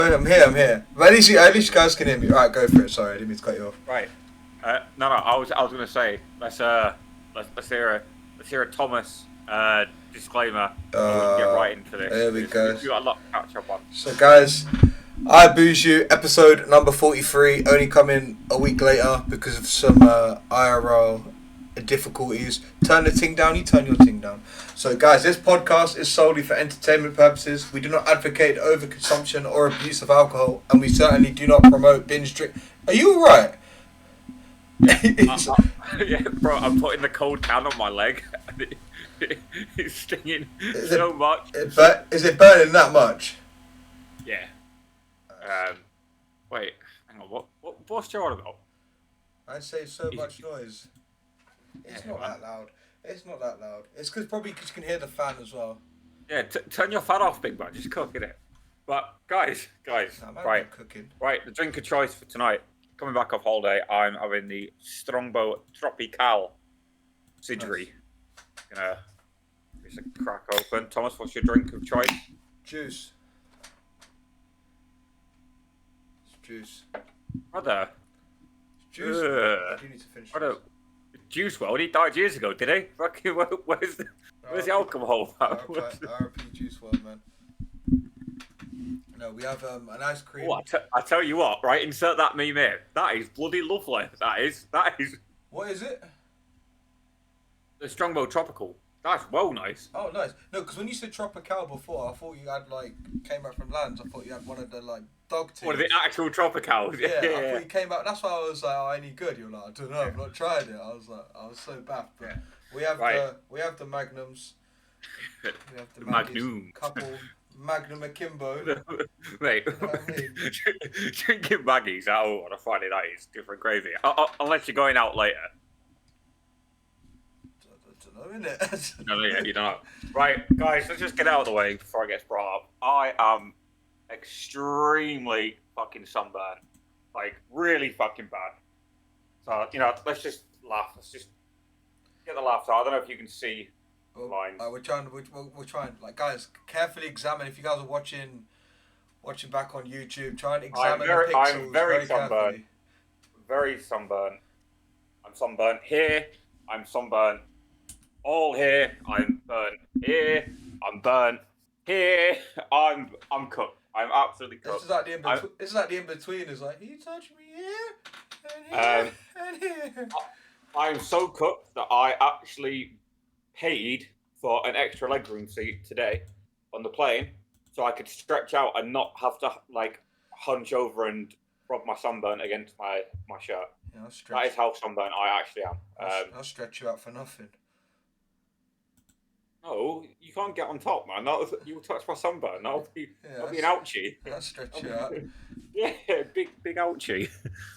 I'm here. But at least you guys can hear me. Alright, go for it. Sorry, I didn't mean to cut you off. Right. No. I was gonna say let's hear a Thomas disclaimer so we can get right into this. There we go. We've got a lot to catch up on. So guys, I Boozy, episode number 43, only coming a week later because of some IRL difficulties. Turn the ting down, you turn your ting down. So guys, this podcast is solely for entertainment purposes. We do not advocate overconsumption or abuse of alcohol, and we certainly do not promote binge drink. Are you alright? Yeah, bro, I'm putting the cold can on my leg. It's stinging so much. Is it burning that much? Yeah. Wait, hang on. What's your on about? I'd say so much noise. It's not that loud. It's not that loud. It's probably because you can hear the fan as well. Yeah, turn your fan off, big man. Just cook it. But guys, right, cooking. Right. The drink of choice for tonight. Coming back off holiday, I'm having the Strongbow Tropical Sidgery. Nice. Gonna just crack open. Thomas, what's your drink of choice? Juice. It's juice. Brother. Juice. I do need to finish. Juice WRLD, he died years ago, did he? Fucking, where's the alcohol? RP Juice WRLD, man. No, we have an ice cream. Oh, I tell you what, right? Insert that meme in. That is bloody lovely. That is. What is it? The Strongbow Tropical. That's well nice. Oh, nice. No, because when you said tropical before, I thought you had came out from Lanz. I thought you had one of the dog teas. One of the actual tropicals. Yeah, I thought you came out. That's why I was like, oh, any good? You're like, I don't know. I've not tried it. I was so baffed. But we have the Magnums. We have the Magnum. Couple Magnum Akimbo. Mate, drinking Maggies out on a Friday night is different gravy. Unless you're going out later. I don't know, innit? You don't know. Right, guys, let's just get out of the way before it gets brought up. I am extremely fucking sunburned. Like, really fucking bad. So, let's just laugh. Let's just get the laughs out. I don't know if you can see the lines. We're trying. Like, guys, carefully examine. If you guys are watching back on YouTube, try and examine the pixels. I'm very sunburned. Carefully. Very sunburned. I'm sunburned here. I'm sunburned all here. I'm burnt here. I'm burnt here. I'm cooked. I'm absolutely cooked. This is like the in between. It's like, you touch me here and here and here. I'm so cooked that I actually paid for an extra legroom seat today on the plane, so I could stretch out and not have to hunch over and rub my sunburn against my shirt. Yeah, that is how sunburned I actually am. I'll stretch you out for nothing. No, you can't get on top, man. You'll touch my sunburn. That'll be an ouchie. I'll stretch you out. Yeah, big ouchie.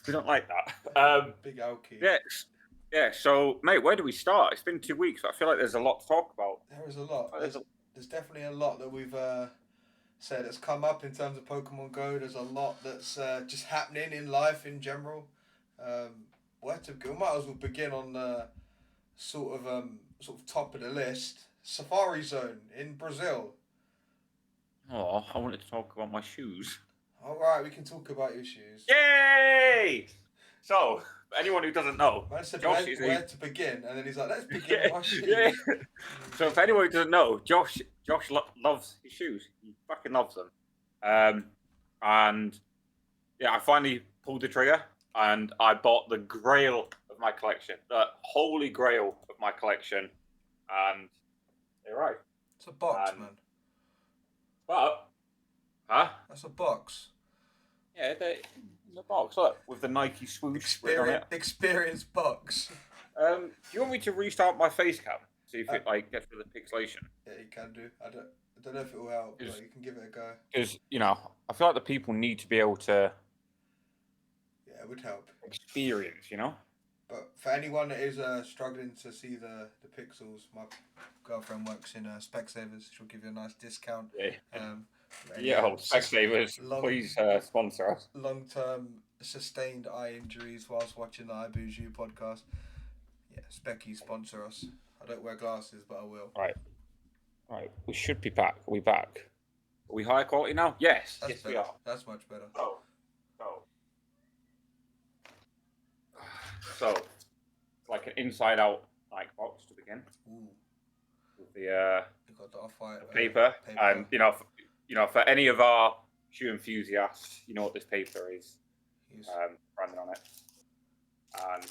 We don't like that. Big ouchie. Yes. Yeah, so, mate, where do we start? It's been 2 weeks. I feel like there's a lot to talk about. There is a lot. There's definitely a lot that we've said that's come up in terms of Pokemon Go. There's a lot that's just happening in life in general. We might as well begin on the sort of top of the list. Safari Zone in Brazil. Oh, I wanted to talk about my shoes. All right, we can talk about your shoes. Yay! So, for anyone who doesn't know, I said where to begin, and then he's like, let's begin with my shoes. Yeah. So, for anyone who doesn't know, Josh loves his shoes. He fucking loves them. And yeah, I finally pulled the trigger, and I bought the grail of my collection, the holy grail of my collection, and you're right. It's a box, man. But, that's a box. Yeah, the box, look, with the Nike swoosh on it. Experience box. Do you want me to restart my face cam? See if it gets rid of the pixelation? Yeah, you can do. I don't know if it will help, but you can give it a go. Because, I feel like the people need to be able to... Yeah, it would help. Experience, But for anyone that is struggling to see the pixels, my girlfriend works in Specsavers. She'll give you a nice discount. Yeah. Specsavers, please sponsor us. Long-term sustained eye injuries whilst watching the iBoozy podcast. Yeah, Specky, sponsor us. I don't wear glasses, but I will. Right. We should be back. Are we back? Are we higher quality now? Yes, That's yes better. we are. That's much better. So, like an inside-out like box to begin Ooh, with the you got the off-white paper, and for any of our shoe enthusiasts, you know what this paper is. Yes. Branded on it, and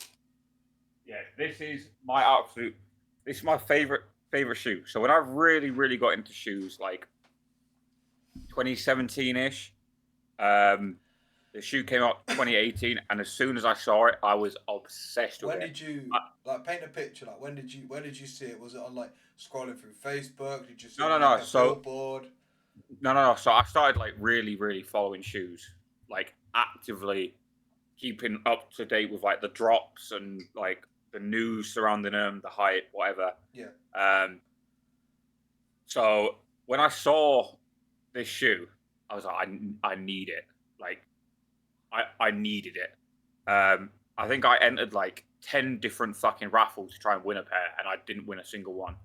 yeah, this is my favorite shoe. So when I really got into shoes, like 2017-ish, the shoe came out 2018, and as soon as I saw it, I was obsessed with When it. did you like paint a picture? Like when did you see it? Was it on like scrolling through Facebook? Did you see it on like a billboard? No. So I started like really following shoes, like actively keeping up to date with like the drops and like the news surrounding them, the hype, whatever. Yeah. So when I saw this shoe, I was like, I need it. Like, I needed it. I think I entered like 10 different fucking raffles to try and win a pair, and I didn't win a single one.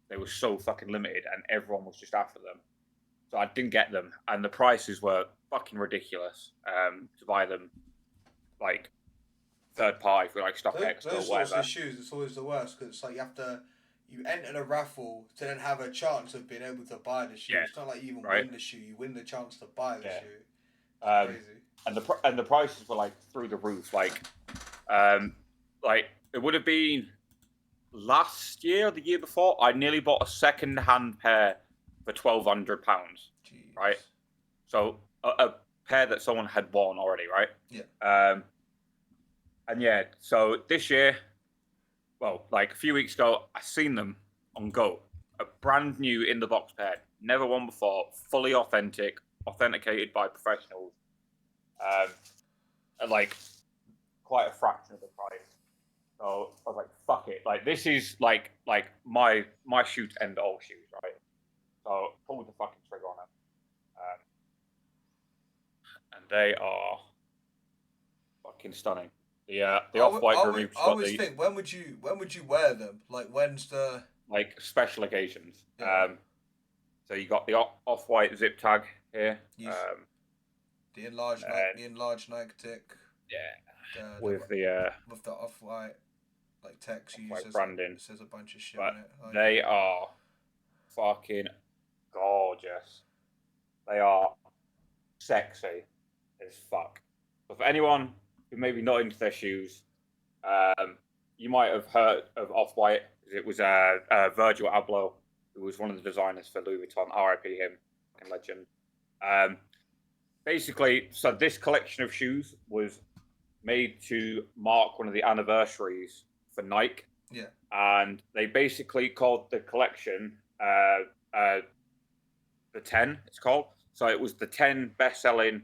They were so fucking limited, and everyone was just after them. So I didn't get them, and the prices were fucking ridiculous to buy them, like third party for like StockX or Those sorts whatever. of shoes, it's always the worst because it's like you enter a raffle to then have a chance of being able to buy the shoe. Yeah, It's not like you even right. win the shoe; you win the chance to buy the shoe. Um, Crazy. and the prices were like through the roof. Like it would have been last year or the year before. I nearly bought a second-hand pair for £1,200. Right. So a pair that someone had worn already, right? Yeah. And yeah, so this year, well, like a few weeks ago, I seen them on Go. A brand new in the box pair, never worn before, fully authentic, authenticated by professionals, at like quite a fraction of the price. So I was like, fuck it. Like this is like my shoe to end all shoes, right? So pulled the fucking trigger on them. And they are fucking stunning. The off-white grooming. I always think when would you wear them? Like when's the like special occasions? Yeah. So you got the off-white zip tag here. The enlarged Nike tick. Yeah. With the off-white like text you use branding. It says a bunch of shit but on it. Like, they are fucking gorgeous. They are sexy as fuck. So for anyone who maybe not into their shoes, you might have heard of Off-White. It was Virgil Abloh, who was one of the designers for Louis Vuitton. R.I.P. him, fucking legend. Basically, so this collection of shoes was made to mark one of the anniversaries for Nike. Yeah. And they basically called the collection the 10, it's called. So it was the 10 best-selling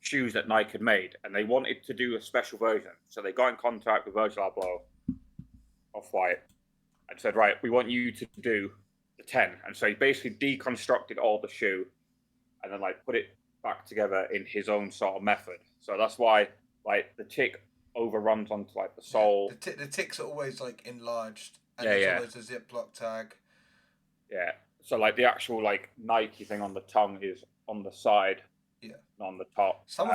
shoes that Nike had made, and they wanted to do a special version. So they got in contact with Virgil Abloh, Off-White, and said, right, we want you to do the 10. And so he basically deconstructed all the shoe and then like put it back together in his own sort of method. So that's why like the tick overruns onto like the sole. Yeah. The ticks are always like enlarged, and there's always a Ziploc tag. Yeah. So like the actual like Nike thing on the tongue is on the side. Yeah. Not on the top. Some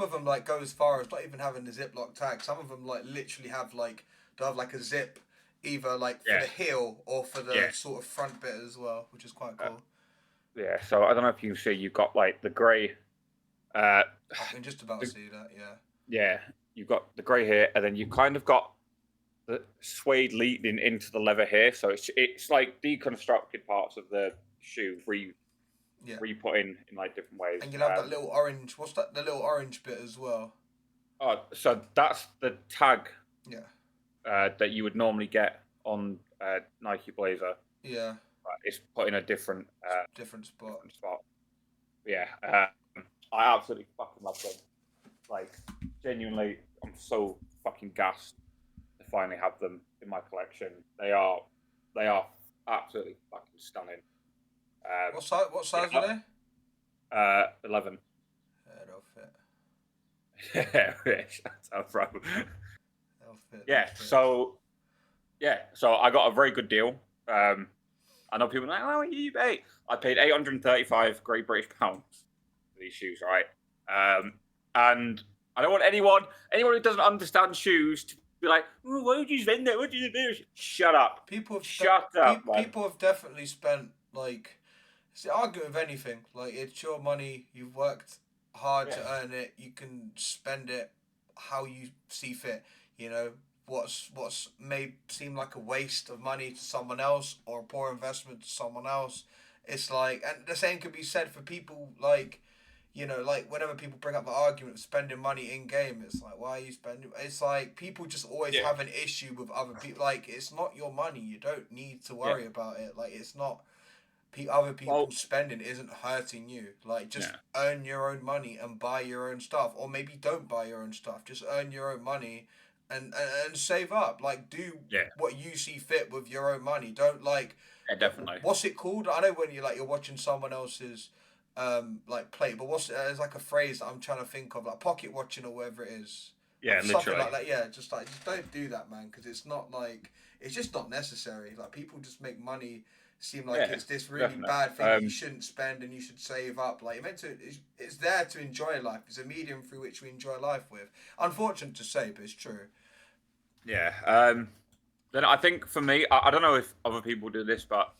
of them like go as far as not even having the Ziploc tag. Some of them like literally have like they'll have like a zip, either like for the heel or for the sort of front bit as well, which is quite cool. Yeah. So I don't know if you can see, you've got like the grey. I can just about see that. Yeah. Yeah. You've got the grey here, and then you've kind of got the suede leading into the leather here. So it's like deconstructed parts of the shoe re-put in like different ways. And you'll have that little orange. What's that? The little orange bit as well. Oh, so that's the tag. Yeah. That you would normally get on Nike Blazer. Yeah. It's put in a different spot. Different spot. Yeah. I absolutely fucking love them. Like, genuinely, I'm so fucking gassed to finally have them in my collection. They are absolutely fucking stunning. What size are they? 11. Yeah, they'll fit. That's bro. They'll fit. So I got a very good deal. I I know people are like, oh, eBay. I paid 835 Great British pounds for these shoes, right? And I don't want anyone who doesn't understand shoes to be like, oh, why would you spend that? What did you do? Shut up. Shut up, man. People have definitely spent like. It's the argument of anything. Like, it's your money. You've worked hard to earn it. You can spend it how you see fit. You know, what's may seem like a waste of money to someone else or a poor investment to someone else. It's like, and the same could be said for people like, you know, like whenever people bring up the argument of spending money in game, it's like, why are you spending? It's like people just always have an issue with other people. Like, it's not your money. You don't need to worry about it. Like, it's not. Other people spending isn't hurting you. Like, just earn your own money and buy your own stuff, or maybe don't buy your own stuff. Just earn your own money, and save up. Like, do what you see fit with your own money. Don't like. Yeah, definitely. What's it called? I know when you're watching someone else's, like play, but there's like a phrase that I'm trying to think of, like pocket watching or whatever it is. Yeah, something literally. like that. Yeah, just don't do that, man, because it's not like it's just not necessary. Like, people just make money seem like it's this really bad thing that you shouldn't spend and you should save up. Like, it's there to enjoy life. It's a medium through which we enjoy life with. Unfortunate to say, but it's true. Yeah. Then I think for me, I don't know if other people do this, but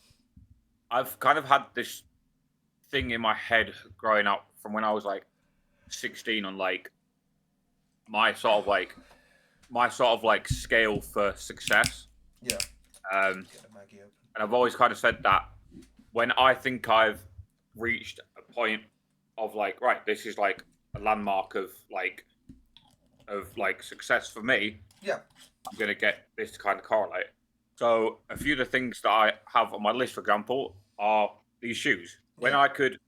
I've kind of had this thing in my head growing up from when I was like 16 on like my sort of like scale for success. Yeah. And I've always kind of said that when I think I've reached a point of like, right, this is like a landmark of success for me. Yeah. I'm gonna get this to kind of correlate. So a few of the things that I have on my list, for example, are these shoes. When I could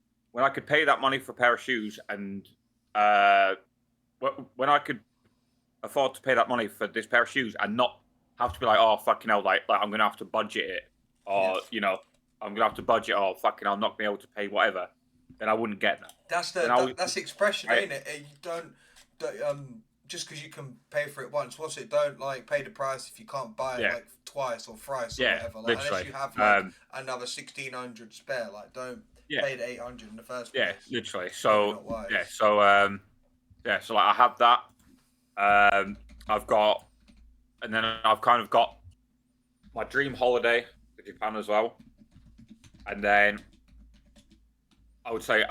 pay that money for a pair of shoes, and when I could afford to pay that money for this pair of shoes and not have to be like, oh fucking hell, like I'm gonna have to budget it, or you know, I'm gonna have to budget, or fucking I'm not gonna be able to pay whatever, then I wouldn't get that. That's the expression, ain't it? You don't just because you can pay for it once. What's it? Don't like pay the price if you can't buy it like twice or thrice or whatever. Like, unless you have like another 1,600 spare, like don't pay the 800 in the first place. Yeah, literally. So so like I have that. I've got, and then I've kind of got my dream holiday to Japan as well, and then I would say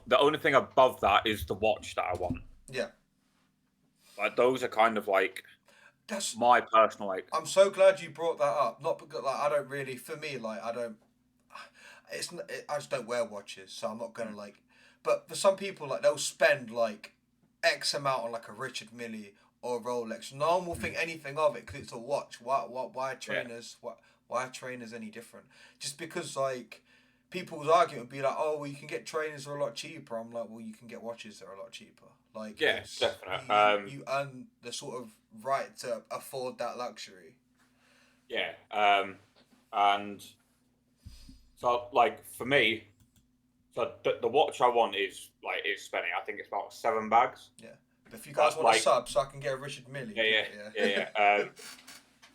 the only thing above that is the watch that I want. Yeah. Like, those are kind of like my personal like. I'm so glad you brought that up. Not because like I don't really, for me, like I don't. I just don't wear watches, so I'm not gonna like. But for some people, like they'll spend like X amount on like a Richard Mille or a Rolex. No one will think anything of it because it's a watch. Why trainers? Why are trainers any different? Just because like people's argument would be like, oh, well, you can get trainers that are a lot cheaper. I'm like, well, you can get watches that are a lot cheaper. Like, definitely. You earn the sort of right to afford that luxury. Yeah. And so like for me, so the watch I want is spending. I think it's about 7 bags. Yeah. But if you guys want a sub, so I can get a Richard Mille. Yeah.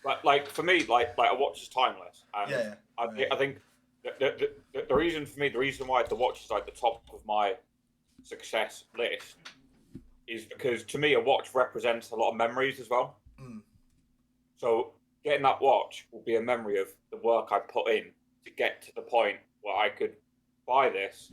But like for me, like a watch is timeless. And I think the reason for me, the reason why the watch is like the top of my success list is because to me a watch represents a lot of memories as well. So getting that watch will be a memory of the work I put in to get to the point where I could buy this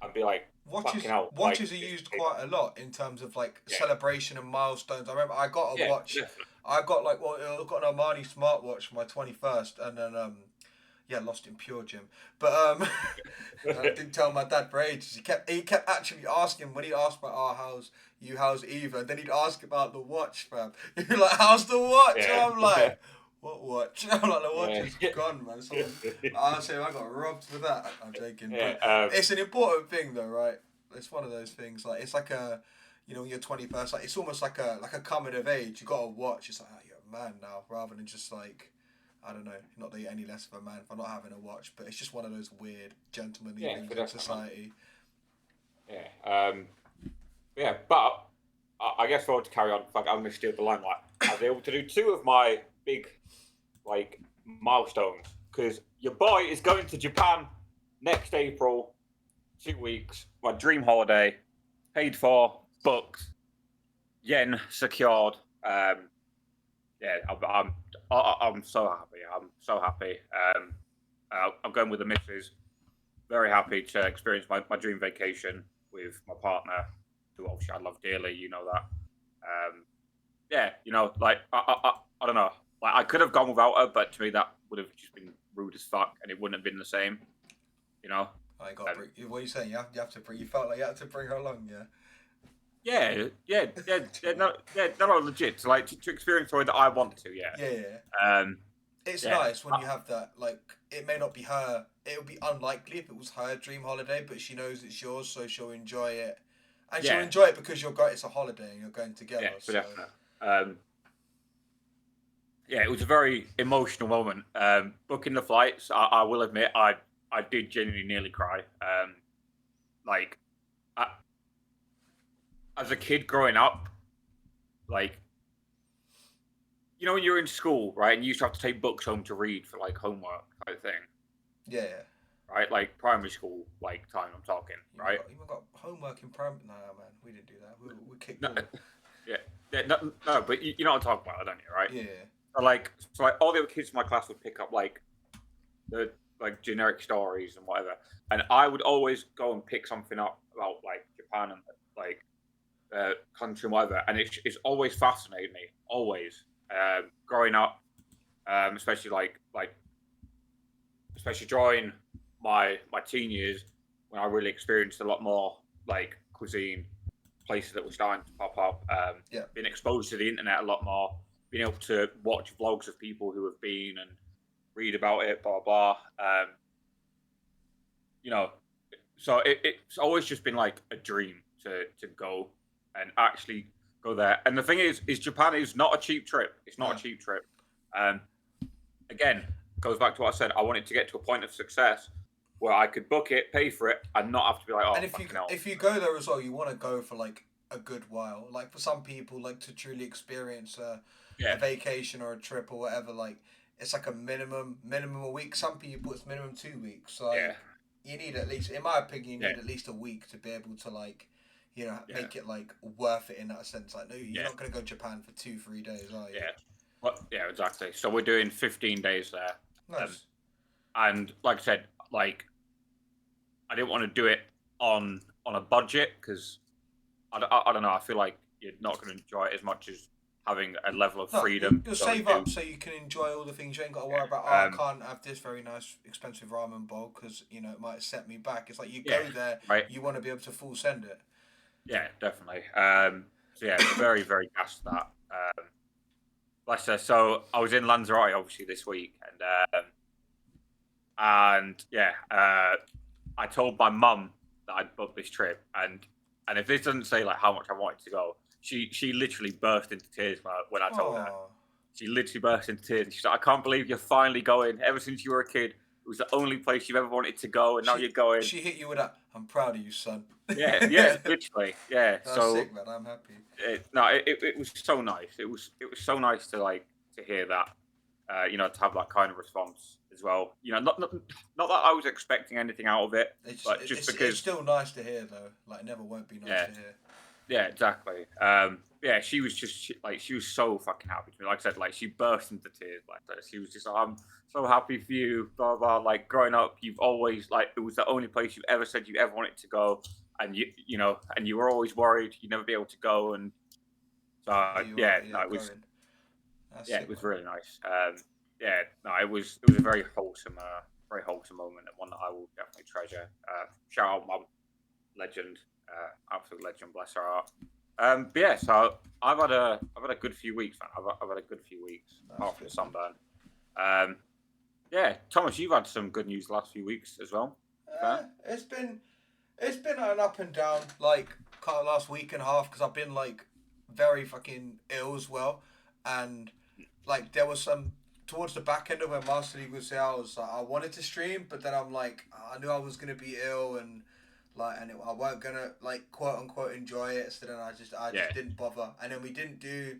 and be like, watches are used quite a lot in terms of like celebration and milestones. I remember I got a watch. Definitely. I got I got an Armani smartwatch for my 21st, and then lost in Pure Gym. But I didn't tell my dad for ages. He kept actually asking when he asked about how's Eva, and then he'd ask about the watch, fam. He'd be like, how's the watch? Yeah. I'm like, what watch? I'm like, the watch is gone, man. So I say I got robbed for that. I'm joking. But it's an important thing though, right? It's one of those things. Like, it's like a, you know, when you're 21st, like it's almost like a coming of age. You got a watch. It's like, oh, you're a man now, rather than just like, I don't know, not that you're any less of a man for not having a watch, but it's just one of those weird gentlemanly things in society. But I guess if I want to carry on, I'm going to steal the limelight. I was able to do 2 of my big, like, milestones because your boy is going to Japan next April, 2 weeks. My dream holiday, paid for, booked, yen secured. Yeah, I'm so happy. I'm so happy. I'm going with the missus. Very happy to experience my dream vacation with my partner, who obviously I love dearly. You know that. Yeah, like I don't know. Like I could have gone without her, but to me that would have just been rude as fuck, and it wouldn't have been the same. You know. I got. What are you saying? You have to bring. You felt like you had to bring her along, yeah. No, legit. Like to experience the way that I want to, yeah. Yeah. It's nice when you have that. Like, it may not be her. It would be unlikely if it was her dream holiday, but she knows it's yours, so she'll enjoy it, and she'll enjoy it because you're going. It's a holiday and you're going together. Yeah, for definite. Yeah, it was a very emotional moment. Booking the flights, I will admit, I did genuinely nearly cry. Like, as a kid growing up, like, when you're in school, right, and you used to have to take books home to read for like homework type thing. Yeah. Right, like primary school, like time I'm talking, right? You got homework in primary. No, man, we didn't do that. We kicked. No, no, but you know what I'm talking about, don't you? Right? Yeah. So like all the other kids in my class would pick up like the generic stories and whatever, and I would always go and pick something up about like Japan and like country and whatever, and it's always fascinated me, always. Growing up, especially especially during my teen years when I really experienced a lot more like cuisine places that were starting to pop up. Being exposed to the internet a lot more, being able to watch vlogs of people who have been and read about it, blah blah. So it's always just been like a dream to go and actually go there. And the thing is Japan is not a cheap trip. It's not a cheap trip. Again, goes back to what I said. I wanted to get to a point of success where I could book it, pay for it, and not have to be like, oh, and if you go there as well, you want to go for like a good while. Like for some people, like to truly experience a vacation or a trip or whatever. Like it's like a minimum a week. Some people it's minimum 2 weeks. Like you need at least, in my opinion, you need at least a week to be able to like, make it like worth it in that sense. Like no, you're not gonna go to Japan for 2-3 days, are you? Yeah. Well, yeah, exactly. So we're doing 15 days there. Nice. And like I said, like I didn't want to do it on a budget because I don't know. I feel like you're not going to enjoy it as much as having a level of freedom. You'll save up so you can enjoy all the things. You ain't got to worry about. I can't have this very nice, expensive ramen bowl because it might set me back. It's like you go there, you want to be able to full send it. Yeah, definitely. So yeah, very very gassed that. Like I said, so I was in Lanzarote obviously this week, and I told my mum that I'd booked this trip, and if this doesn't say like how much I wanted to go, she literally burst into tears when I told her. She literally burst into tears. She's like, I can't believe you're finally going. Ever since you were a kid, it was the only place you've ever wanted to go, and now you're going. She hit you with that. I'm proud of you, son. Yeah, literally, yeah. That's sick, man. I'm happy. It was so nice. It was so nice to hear that. To have that kind of response as well. Not that I was expecting anything out of it, but just because it's still nice to hear though. Like, it never won't be nice to hear. Yeah, exactly. She was just she was so fucking happy to me. Like I said, like she burst into tears. Like she was just like, I'm so happy for you. Blah blah. Like growing up, you've always it was the only place you ever said you ever wanted to go, and and you were always worried you'd never be able to go. And so it was really nice. It was a very wholesome moment, and one that I will definitely treasure. Shout out Mum, legend, absolute legend, bless her heart. So I've had a good few weeks, man. I've had a good few weeks apart from Sunburn. Thomas, you've had some good news the last few weeks as well. It's been an up and down like kind of last week and a half because I've been like very fucking ill as well, and like there was some towards the back end of when Master League was there. I wanted to stream, but then I'm like I knew I was gonna be ill and I weren't gonna like quote unquote enjoy it. So then I just didn't bother, and then we didn't do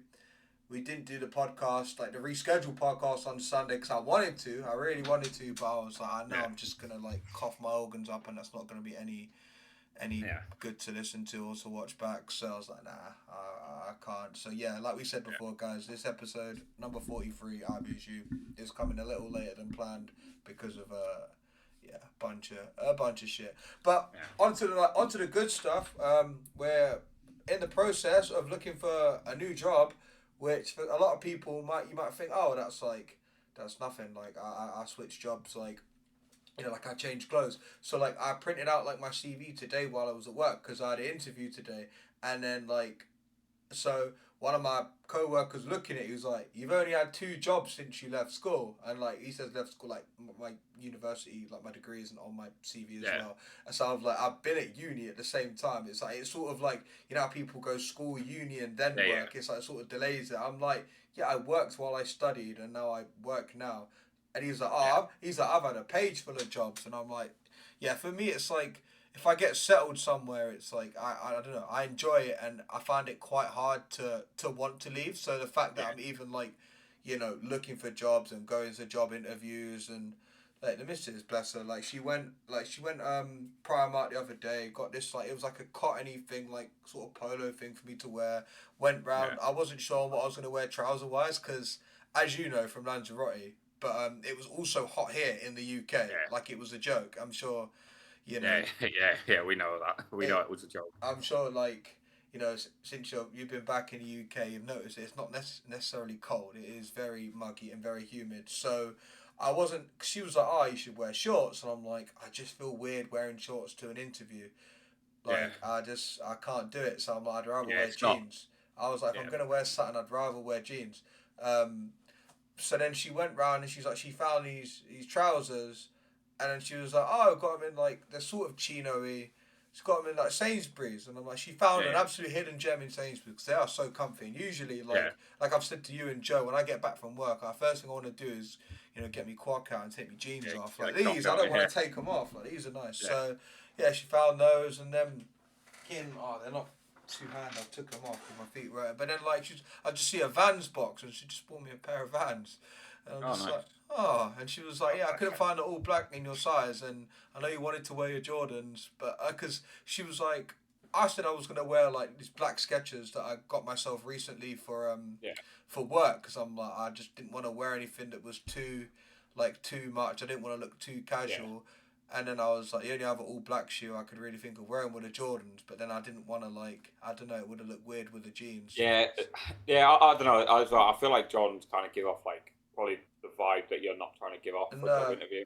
we didn't do the podcast, like the rescheduled podcast on Sunday because I wanted to. I really wanted to, but I was like, I know I'm just gonna like cough my organs up, and that's not gonna be any Yeah. good to listen to or to watch back. So I was like, nah, I can't. So yeah, like we said before, guys, this episode number 43, I Beige You, is coming a little later than planned because of yeah, a bunch of shit. But onto the good stuff. We're in the process of looking for a new job, which for a lot of people you might think, oh, that's nothing. Like I switched jobs like, you know, like I changed clothes. So like I printed out like my CV today while I was at work because I had an interview today, and then like, so one of my co-workers looking at it, he was like, "You've only had 2 jobs since you left school," and like he says left school, like my university, like my degree isn't on my CV as well. And so I was like, I've been at uni at the same time. It's like it's sort of like, you know how people go school, uni, and then work. It's like sort of delays it. I'm like, yeah, I worked while I studied, and now I work now. And he's like, I've had a page full of jobs, and I'm like, yeah, for me, it's like if I get settled somewhere, it's like I don't know, I enjoy it, and I find it quite hard to want to leave. So the fact that I'm even like, you know, looking for jobs and going to job interviews, and like the missus, bless her, like she went Primark the other day, got this like, it was like a cottony thing, like sort of polo thing for me to wear. Went round, I wasn't sure what I was gonna wear trouser wise because, as you know from Lanzarote, but it was also hot here in the UK. Like it was a joke. I'm sure, you know. We know that. We know it was a joke. I'm sure, like, you know, since you've been back in the UK, you've noticed it's not necessarily cold. It is very muggy and very humid. So I wasn't. She was like, "Oh, you should wear shorts," and I'm like, I just feel weird wearing shorts to an interview. Like I can't do it. So I'm like, I'd rather wear jeans. I was like, if I'm gonna wear something, I'd rather wear jeans. So then she went round and she's like, she found these trousers, and then she was like, oh, I got them in like they're sort of chino-y. She's got them in like Sainsbury's, and I'm like, she found an absolute hidden gem in Sainsbury's because they are so comfy. And usually, like I've said to you and Joe, when I get back from work, the first thing I want to do is, you know, get me quack out and take my jeans off. Like these, I don't want to take them off. Like these are nice. So yeah, she found those, and then they're not two-hand. I took them off with my feet right. But then like I just see a Vans box, and she just bought me a pair of Vans. And I'm just like, and she was like, yeah, I couldn't find the all black in your size, and I know you wanted to wear your Jordans, but because she was like, I said I was gonna wear like these black Skechers that I got myself recently for work, because I'm like, I just didn't want to wear anything that was too much. I didn't want to look too casual. And then I was like, the only other all black shoe I could really think of wearing were the Jordans, but then I didn't want to like, I don't know, it would have looked weird with the jeans. I don't know. I feel like Jordans kind of give off like probably the vibe that you're not trying to give off for a job interview.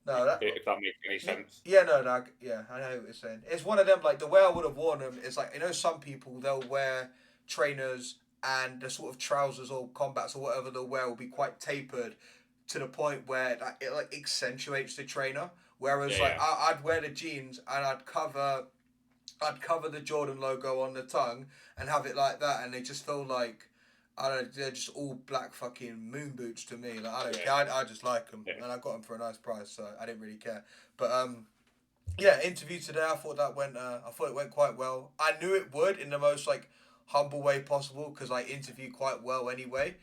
No, if that makes any sense. Yeah, no, I know what you're saying. It's one of them, like the way I would have worn them is like, you know, some people they'll wear trainers and the sort of trousers or combats or whatever they'll wear will be quite tapered to the point where it like accentuates the trainer. Whereas I'd wear the jeans and I'd cover the Jordan logo on the tongue and have it like that, and they just feel like, I don't know, they're just all black fucking moon boots to me. Like I don't care. I just like them, and I got them for a nice price, so I didn't really care. But interview today. I thought it went quite well. I knew it would in the most like humble way possible because I interview quite well anyway.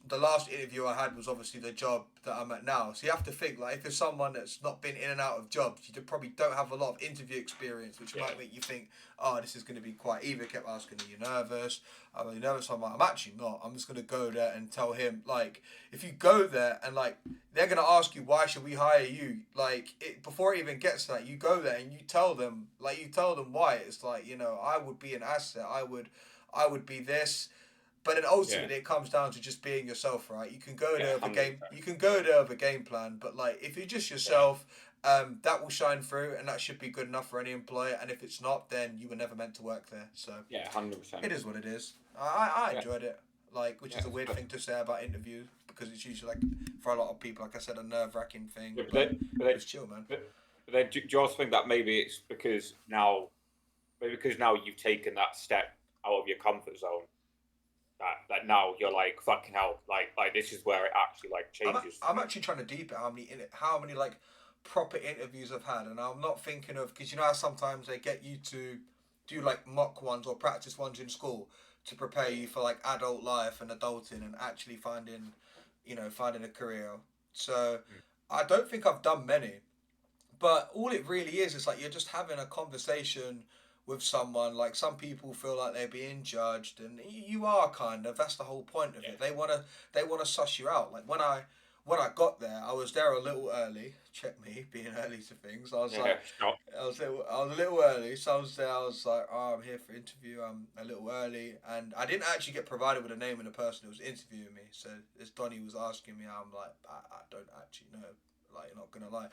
The last interview I had was obviously the job that I'm at now. So you have to think, like, if you're someone that's not been in and out of jobs, you probably don't have a lot of interview experience, which might make you think, oh, this is going to be quite. Eva kept asking, are you nervous? I'm really nervous. I'm like, I'm actually not. I'm just going to go there and tell him, like, if you go there and like they're going to ask you, why should we hire you? Like, before it even gets to that, you go there and you tell them why. It's like, you know, I would be an asset. I would be this. But then ultimately, it comes down to just being yourself, right? You can go there with a game. You can go there with a game plan, but like if you're just yourself, that will shine through, and that should be good enough for any employer. And if it's not, then you were never meant to work there. So 100%. It is what it is. I enjoyed it, like, which is a weird thing to say about interviews because it's usually like for a lot of people, like I said, a nerve-wracking thing. But it's chill, man. But then do you also think that maybe it's because now you've taken that step out of your comfort zone? That now you're like, fucking hell, like this is where it actually like changes. I'm actually trying to deep it how many like proper interviews I've had, and I'm not thinking of, because you know how sometimes they get you to do like mock ones or practice ones in school to prepare you for like adult life and adulting and actually finding a career. So I don't think I've done many, but all it really is like you're just having a conversation with someone. Like some people feel like they're being judged, and you are kind of. That's the whole point of Yeah. it. They wanna suss you out. Like when I got there, I was there a little early. Check me being early to things. I was like, Stop. I was a little early, so I was there. I was like, oh, I'm here for interview. I'm a little early, and I didn't actually get provided with a name of the person who was interviewing me. So as Donnie was asking me, I'm like, I don't actually know. Like, you're not gonna lie.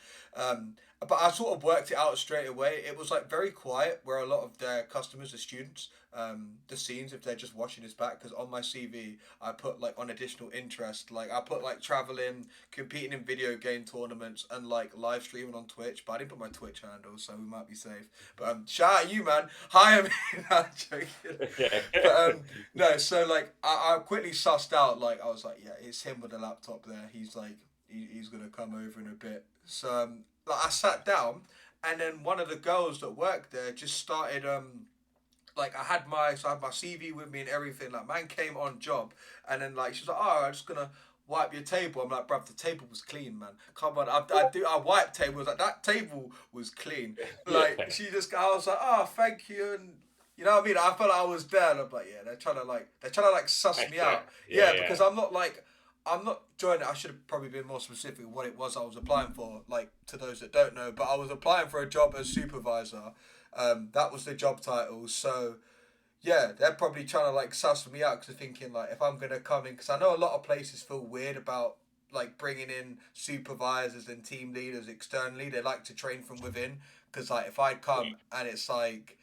But I sort of worked it out straight away. It was like very quiet, where a lot of their customers are students. The scenes, if they're just watching this back, because on my CV I put like on additional interest, like I put like traveling, competing in video game tournaments, and like live streaming on Twitch. But I didn't put my Twitch handle, so we might be safe. But shout out you, man. Hire me. No, I'm joking. But no, so like I quickly sussed out. Like I was like, yeah, it's him with the laptop there. He's like he's gonna come over in a bit. So like I sat down, and then one of the girls that worked there just started like I had my CV with me and everything. Like man came on job, and then like she's like, oh, I'm just gonna wipe your table. I'm like, bruv, the table was clean, man. Come on, I wiped tables. Like that table was clean. Like I was like, oh, thank you, and you know what I mean. I felt like I was there, and I'm like, yeah, they're trying to like suss me out. Yeah, because I'm not joining. I should have probably been more specific what it was I was applying for. Like to those that don't know, but I was applying for a job as supervisor. That was the job title. So yeah, they're probably trying to like suss me out because they're thinking like if I'm gonna come in, because I know a lot of places feel weird about like bringing in supervisors and team leaders externally. They like to train from within, because like if I come and it's like,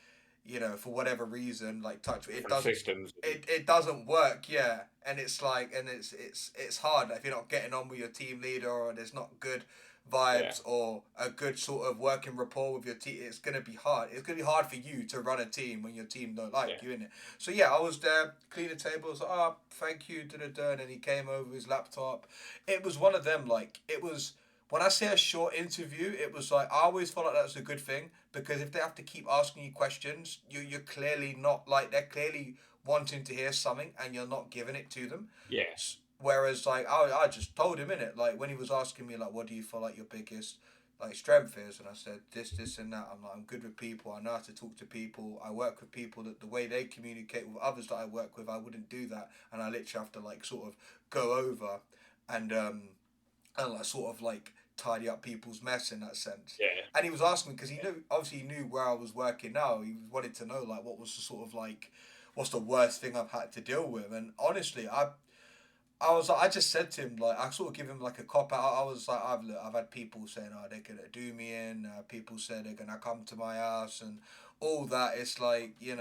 for whatever reason, like it doesn't systems. it doesn't work, yeah, and it's like and it's hard, like, if you're not getting on with your team leader, or there's not good vibes or a good sort of working rapport with your team. It's gonna be hard. It's gonna be hard for you to run a team when your team don't like you, innit? So yeah, I was there cleaning tables. Oh, thank you, and then he came over his laptop. It was one of them. Like it was. When I say a short interview, it was like I always felt like that's a good thing, because if they have to keep asking you questions, you're clearly not, like, they're clearly wanting to hear something and you're not giving it to them. Yes. Whereas like I just told him in it, like when he was asking me like what do you feel like your biggest like strength is, and I said this and that. I'm like, I'm good with people. I know how to talk to people. I work with people that the way they communicate with others that I work with, I wouldn't do that, and I literally have to like sort of go over and like sort of like tidy up people's mess in that sense. Yeah. And he was asking me because he knew where I was working now. He wanted to know like what was the sort of like what's the worst thing I've had to deal with, and honestly I was like, I just said to him, like, I sort of give him like a cop out. I was like, I've had people saying, oh, they're gonna do me in. People say they're gonna come to my house and all that. It's like, you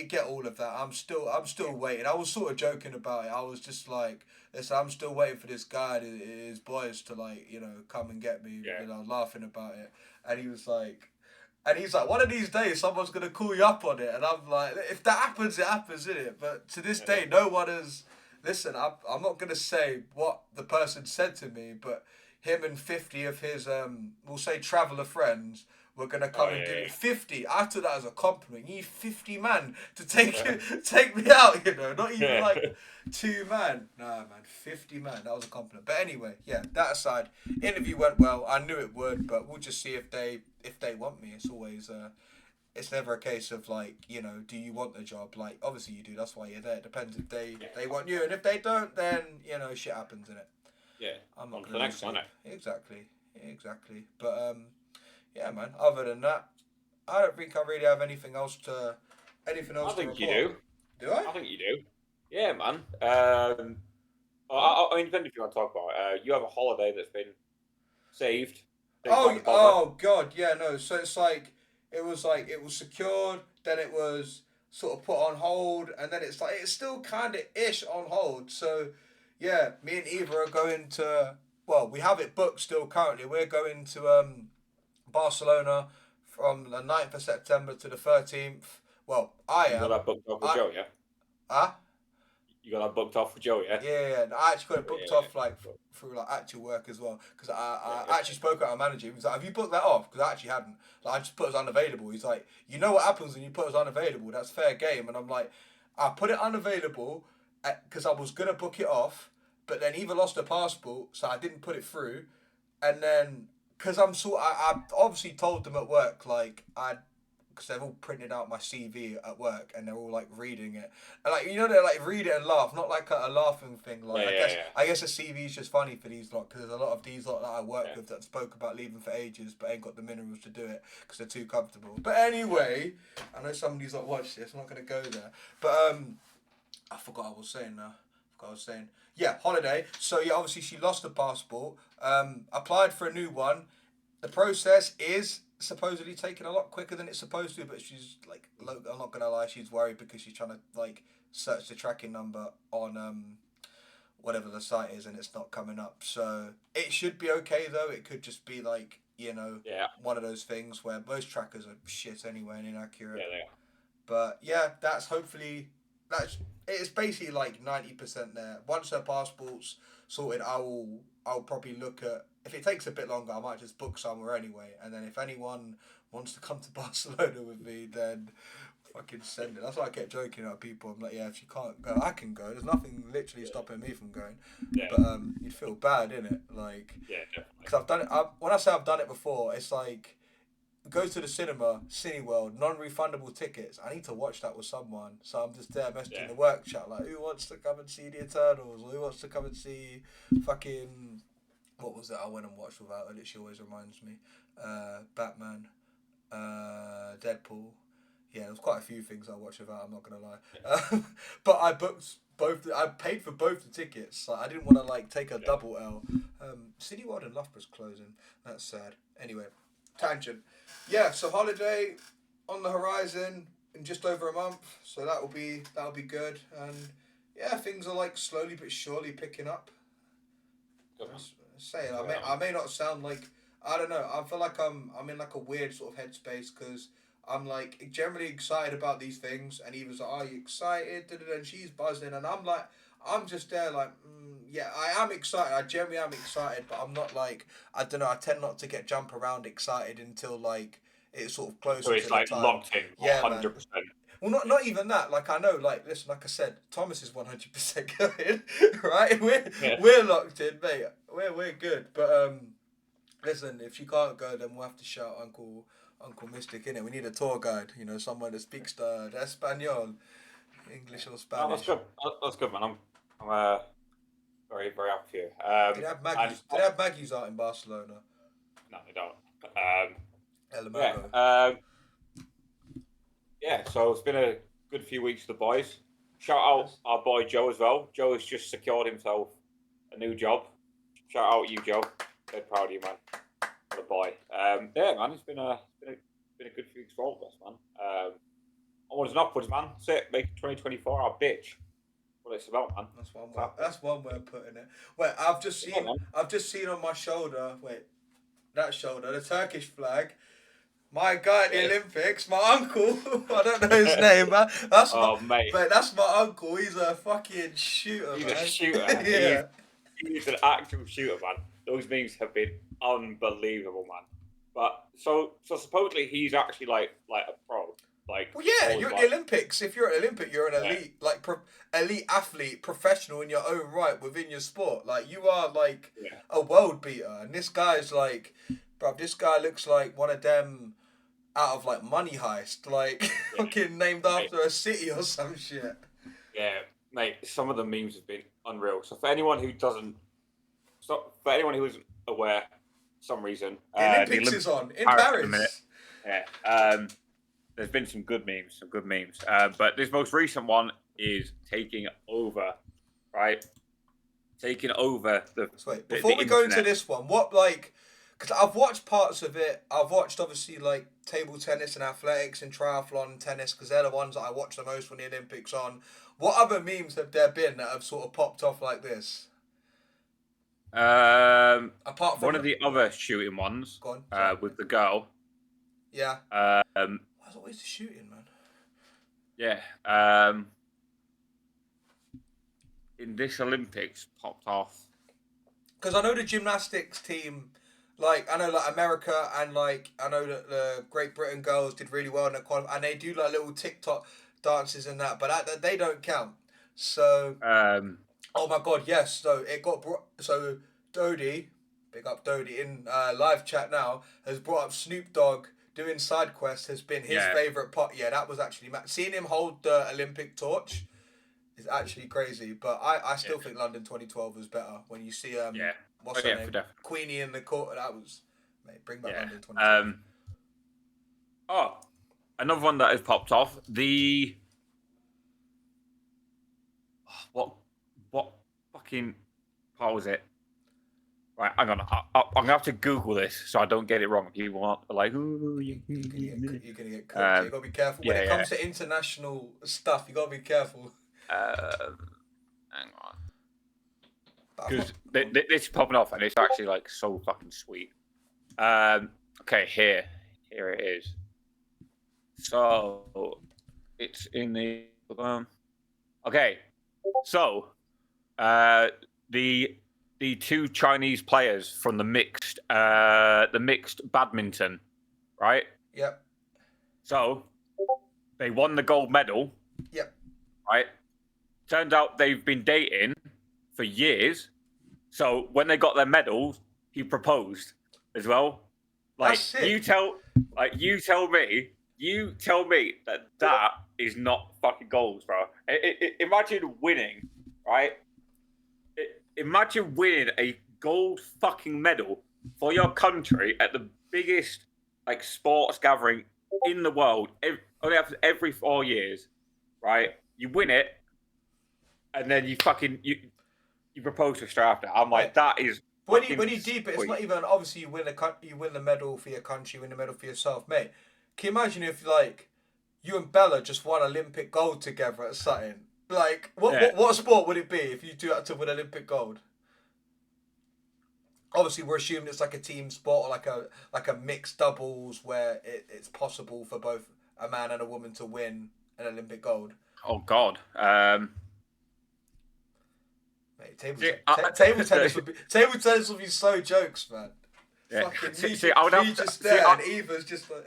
get all of that. I'm still waiting. I was sort of joking about it. I was just like, listen, I'm still waiting for this guy, his boys, to like, come and get me. Laughing about it, and he was like. And he's like, one of these days, someone's gonna call you up on it. And I'm like, if that happens, it happens, innit? But to this day, no one has. Listen, I'm not going to say what the person said to me, but him and 50 of his, we'll say traveller friends, were going to come and do it. 50, I took that as a compliment. You need 50 man to take me out, not even like 2 man. Nah, man, 50 man, that was a compliment. But anyway, yeah, that aside, interview went well. I knew it would, but we'll just see if they want me. It's always... it's never a case of like, do you want the job? Like, obviously you do. That's why you're there. It depends if they want you, and if they don't, then shit happens in it. Yeah, I'm not on to the next one. Exactly. But yeah, man. Other than that, I don't think I really have anything else to report. I think you do. Do I? I think you do. Yeah, man. I mean, depending if you want to talk about it, you have a holiday that's been saved. Oh God, yeah, no. So it's like it was secured, then it was sort of put on hold, and then it's still kind of ish on hold. So yeah, me and Eva are going to. Well, we have it booked still currently. We're going to Barcelona from the 9th of September to the 13th. Well, I am. You got that booked off with Joe, yeah? Huh? You got that booked off with Joe, yeah? Yeah. I actually got it booked off through like actual work as well, because I actually spoke to our manager. He was like, "Have you booked that off?" Because I actually hadn't. Like, I just put as unavailable. He's like, "You know what happens when you put as unavailable? That's fair game." And I'm like, I put it unavailable because I was gonna book it off, but then Eva lost her passport, so I didn't put it through. And then because I obviously told them at work like because they've all printed out my CV at work and they're all like reading it and like they like read it and laugh, not like a laughing thing. Like I guess a CV is just funny for these lot because there's a lot of these lot that I work with that spoke about leaving for ages but ain't got the minerals to do it because they're too comfortable. But anyway, I know somebody's like watched this. I'm not gonna go there, but I forgot what I was saying now. Yeah, holiday. So yeah, obviously she lost her passport. Applied for a new one. The process is supposedly taking a lot quicker than it's supposed to, but she's like, I'm not gonna lie, she's worried because she's trying to like search the tracking number on whatever the site is and it's not coming up. So it should be okay though. It could just be like one of those things where most trackers are shit anyway and inaccurate. Yeah, they are. But yeah, it's basically like 90% there. Once her passport's sorted, I'll probably look at, if it takes a bit longer, I might just book somewhere anyway. And then if anyone wants to come to Barcelona with me, then fucking send it. That's why I kept joking at people. I'm like, yeah, if she can't go, I can go. There's nothing literally stopping me from going. Yeah. But you'd feel bad, innit? Like, yeah, definitely. because I've done it. When I say I've done it before, it's like, go to the cinema, Cineworld, non-refundable tickets. I need to watch that with someone. So I'm just there messaging the work chat like, who wants to come and see the Eternals? Or who wants to come and see fucking... What was it I went and watched without her? She always reminds me. Batman. Deadpool. Yeah, there's quite a few things I watched without, I'm not going to lie. But I booked both... I paid for both the tickets. Like, I didn't want to like take a double L. Cineworld and Loughborough's closing. That's sad. Anyway, tangent. Yeah, so holiday on the horizon in just over a month, so that'll be good, and yeah, things are like slowly but surely picking up. I may not sound like, I don't know. I feel like I'm in like a weird sort of headspace because I'm like generally excited about these things, and Eva's like, "Are you excited?" And she's buzzing, and I'm like, I'm just there like, yeah, I am excited. I generally am excited, but I'm not like, I don't know. I tend not to get jump around excited until like it's sort of closer. So it's to like the time. locked in, 100%. Well, not even that. Like I know, like listen, like I said, Thomas is 100% going, right? We're locked in, mate. We're good. But listen, if she can't go, then we'll have to shout Uncle Mystic, innit? We need a tour guide, someone that speaks the Espanol, English or Spanish. Oh, that's good. That's good, man. I'm very, very happy for you. Do they have Maggies out in Barcelona? No, they don't. Yeah, so it's been a good few weeks for the boys. Shout out our boy Joe as well. Joe has just secured himself a new job. Shout out you, Joe. Very proud of you, man. What a boy. Yeah, man, it's been a good few weeks for all of us, man. Onwards and upwards, man. That's it. Make 2024 our bitch. What it's about, man. That's one way of putting it. Wait, I've just seen on my shoulder. Wait, that shoulder, the Turkish flag. My guy at the Olympics, my uncle. I don't know his name, man. Mate, that's my uncle. He's a fucking shooter. He's a shooter. Yeah. He's an actual shooter, man. Those memes have been unbelievable, man. But so supposedly he's actually like a pro. Like, well, yeah, you're at the Olympics. If you're at the Olympic, you're an elite, elite athlete, professional in your own right within your sport. Like, you are like a world beater. And this guy's like, bruv, this guy looks like one of them out of like Money Heist, like fucking named after a city or some shit. Yeah, mate, some of the memes have been unreal. So for anyone who isn't aware, for some reason, the Olympics is on in Paris. Yeah. There's been some good memes. But this most recent one is taking over, right? Taking over the... So wait, before we go into this one, what, like... Because I've watched parts of it. I've watched, obviously, like, table tennis and athletics and triathlon and tennis, because they're the ones that I watch the most when the Olympics on. What other memes have there been that have sort of popped off like this? Apart from... One of the other shooting ones, with the girl. Yeah. Why's always the shooting, man? Yeah. In this Olympics popped off. Because I know the gymnastics team, like, I know, like, America and, like, I know that the Great Britain girls did really well in the qualifying, and they do, like, little TikTok dances and that, but they don't count. So, oh my god, yes. So it got brought. So Dodie, big up Dodie in live chat now, has brought up Snoop Dogg doing side quests has been his favorite part. Yeah, that was actually seeing him hold the Olympic torch is actually crazy. But I still think London 2012 was better when you see what's her name, Queenie in the court. That was bring back London 2012. Oh, another one that has popped off. What fucking part was it? Right, hang on. I'm gonna have to Google this so I don't get it wrong. People aren't like, ooh, you're gonna get cooked. So you gotta be careful when it comes to international stuff. You gotta be careful. Hang on, because this is popping off and it's actually like so fucking sweet. Okay, here it is. So it's in the okay. So the two Chinese players from the mixed badminton, right? Yep. So they won the gold medal. Yep. Right. Turns out they've been dating for years. So when they got their medals, he proposed as well. Like you tell me that is not fucking goals, bro. Imagine winning, right? Imagine winning a gold fucking medal for your country at the biggest like sports gathering in the world. Only happens every 4 years, right? You win it, and then you propose to straight after. I'm like, that is. When you deep it, it's not even obviously you win the medal for your country, you win the medal for yourself, mate. Can you imagine if like you and Bella just won Olympic gold together at something? Like what sport would it be if you two had to win Olympic gold? Obviously, we're assuming it's like a team sport or like a mixed doubles where it's possible for both a man and a woman to win an Olympic gold. Oh God. Mate, table tennis would be so jokes, man. Yeah. See, I would have to just there, and Eva's just like,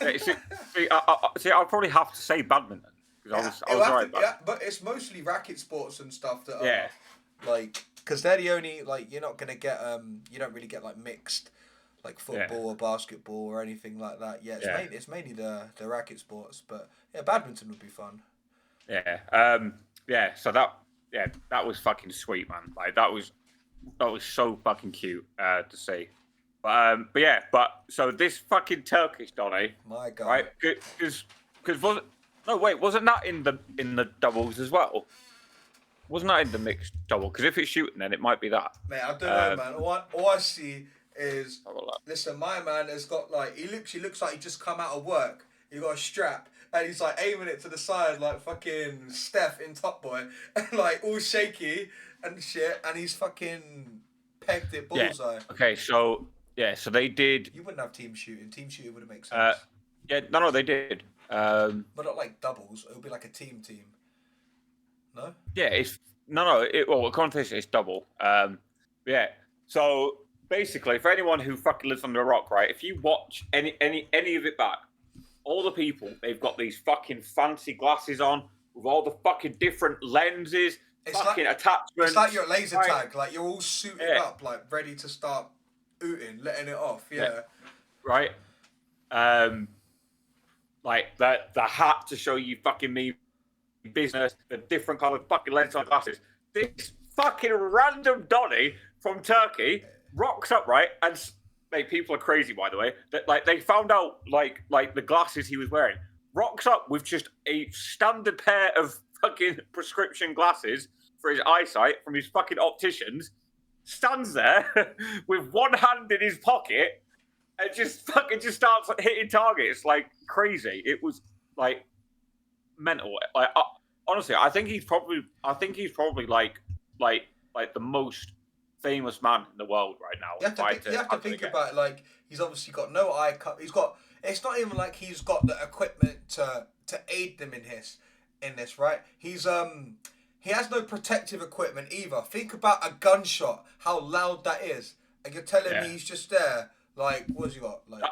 I'd probably have to say badminton because I was right. But it's mostly racket sports and stuff that are like because they're the only like you're not gonna get you don't really get like mixed like football or basketball or anything like that. Yeah, it's mainly the racket sports, but badminton would be fun. So that was fucking sweet, man. Like that was so fucking cute to see. But so this fucking Turkish Donny, my God, right? Because wasn't that in the doubles as well? Wasn't that in the mixed double? Because if it's shooting, then it might be that. Mate, I don't know, man. All I see is listen. My man has got like he looks like he just come out of work. He got a strap. And he's like aiming it to the side like fucking Steph in Top Boy. And like all shaky and shit. And he's fucking pegged it bullseye. Yeah. Okay, so they did. You wouldn't have team shooting. Team shooting wouldn't make sense. No, they did. But not like doubles. It would be like a team. No? Yeah, according to this, it's double. So basically, for anyone who fucking lives under a rock, right? If you watch any of it back, all the people, they've got these fucking fancy glasses on with all the fucking different lenses, attachments. It's like your laser tag, like you're all suited up, like ready to start ooting, letting it off. Yeah. Right. Like the hat to show you fucking me business, the different kind of fucking lens on glasses. This fucking random Donny from Turkey rocks up, right, and. Mate, people are crazy, by the way. That like they found out like the glasses he was wearing. Rocks up with just a standard pair of fucking prescription glasses for his eyesight from his fucking opticians. Stands there with one hand in his pocket and just starts hitting targets like crazy. It was like mental. Like honestly, I think he's probably like the most famous man in the world right now. You have to think about it, like he's obviously got no eye cut. He's got. It's not even like he's got the equipment to aid them in this, right? He's he has no protective equipment either. Think about a gunshot, how loud that is, and you're telling me he's just there. Like, what's he got? Like,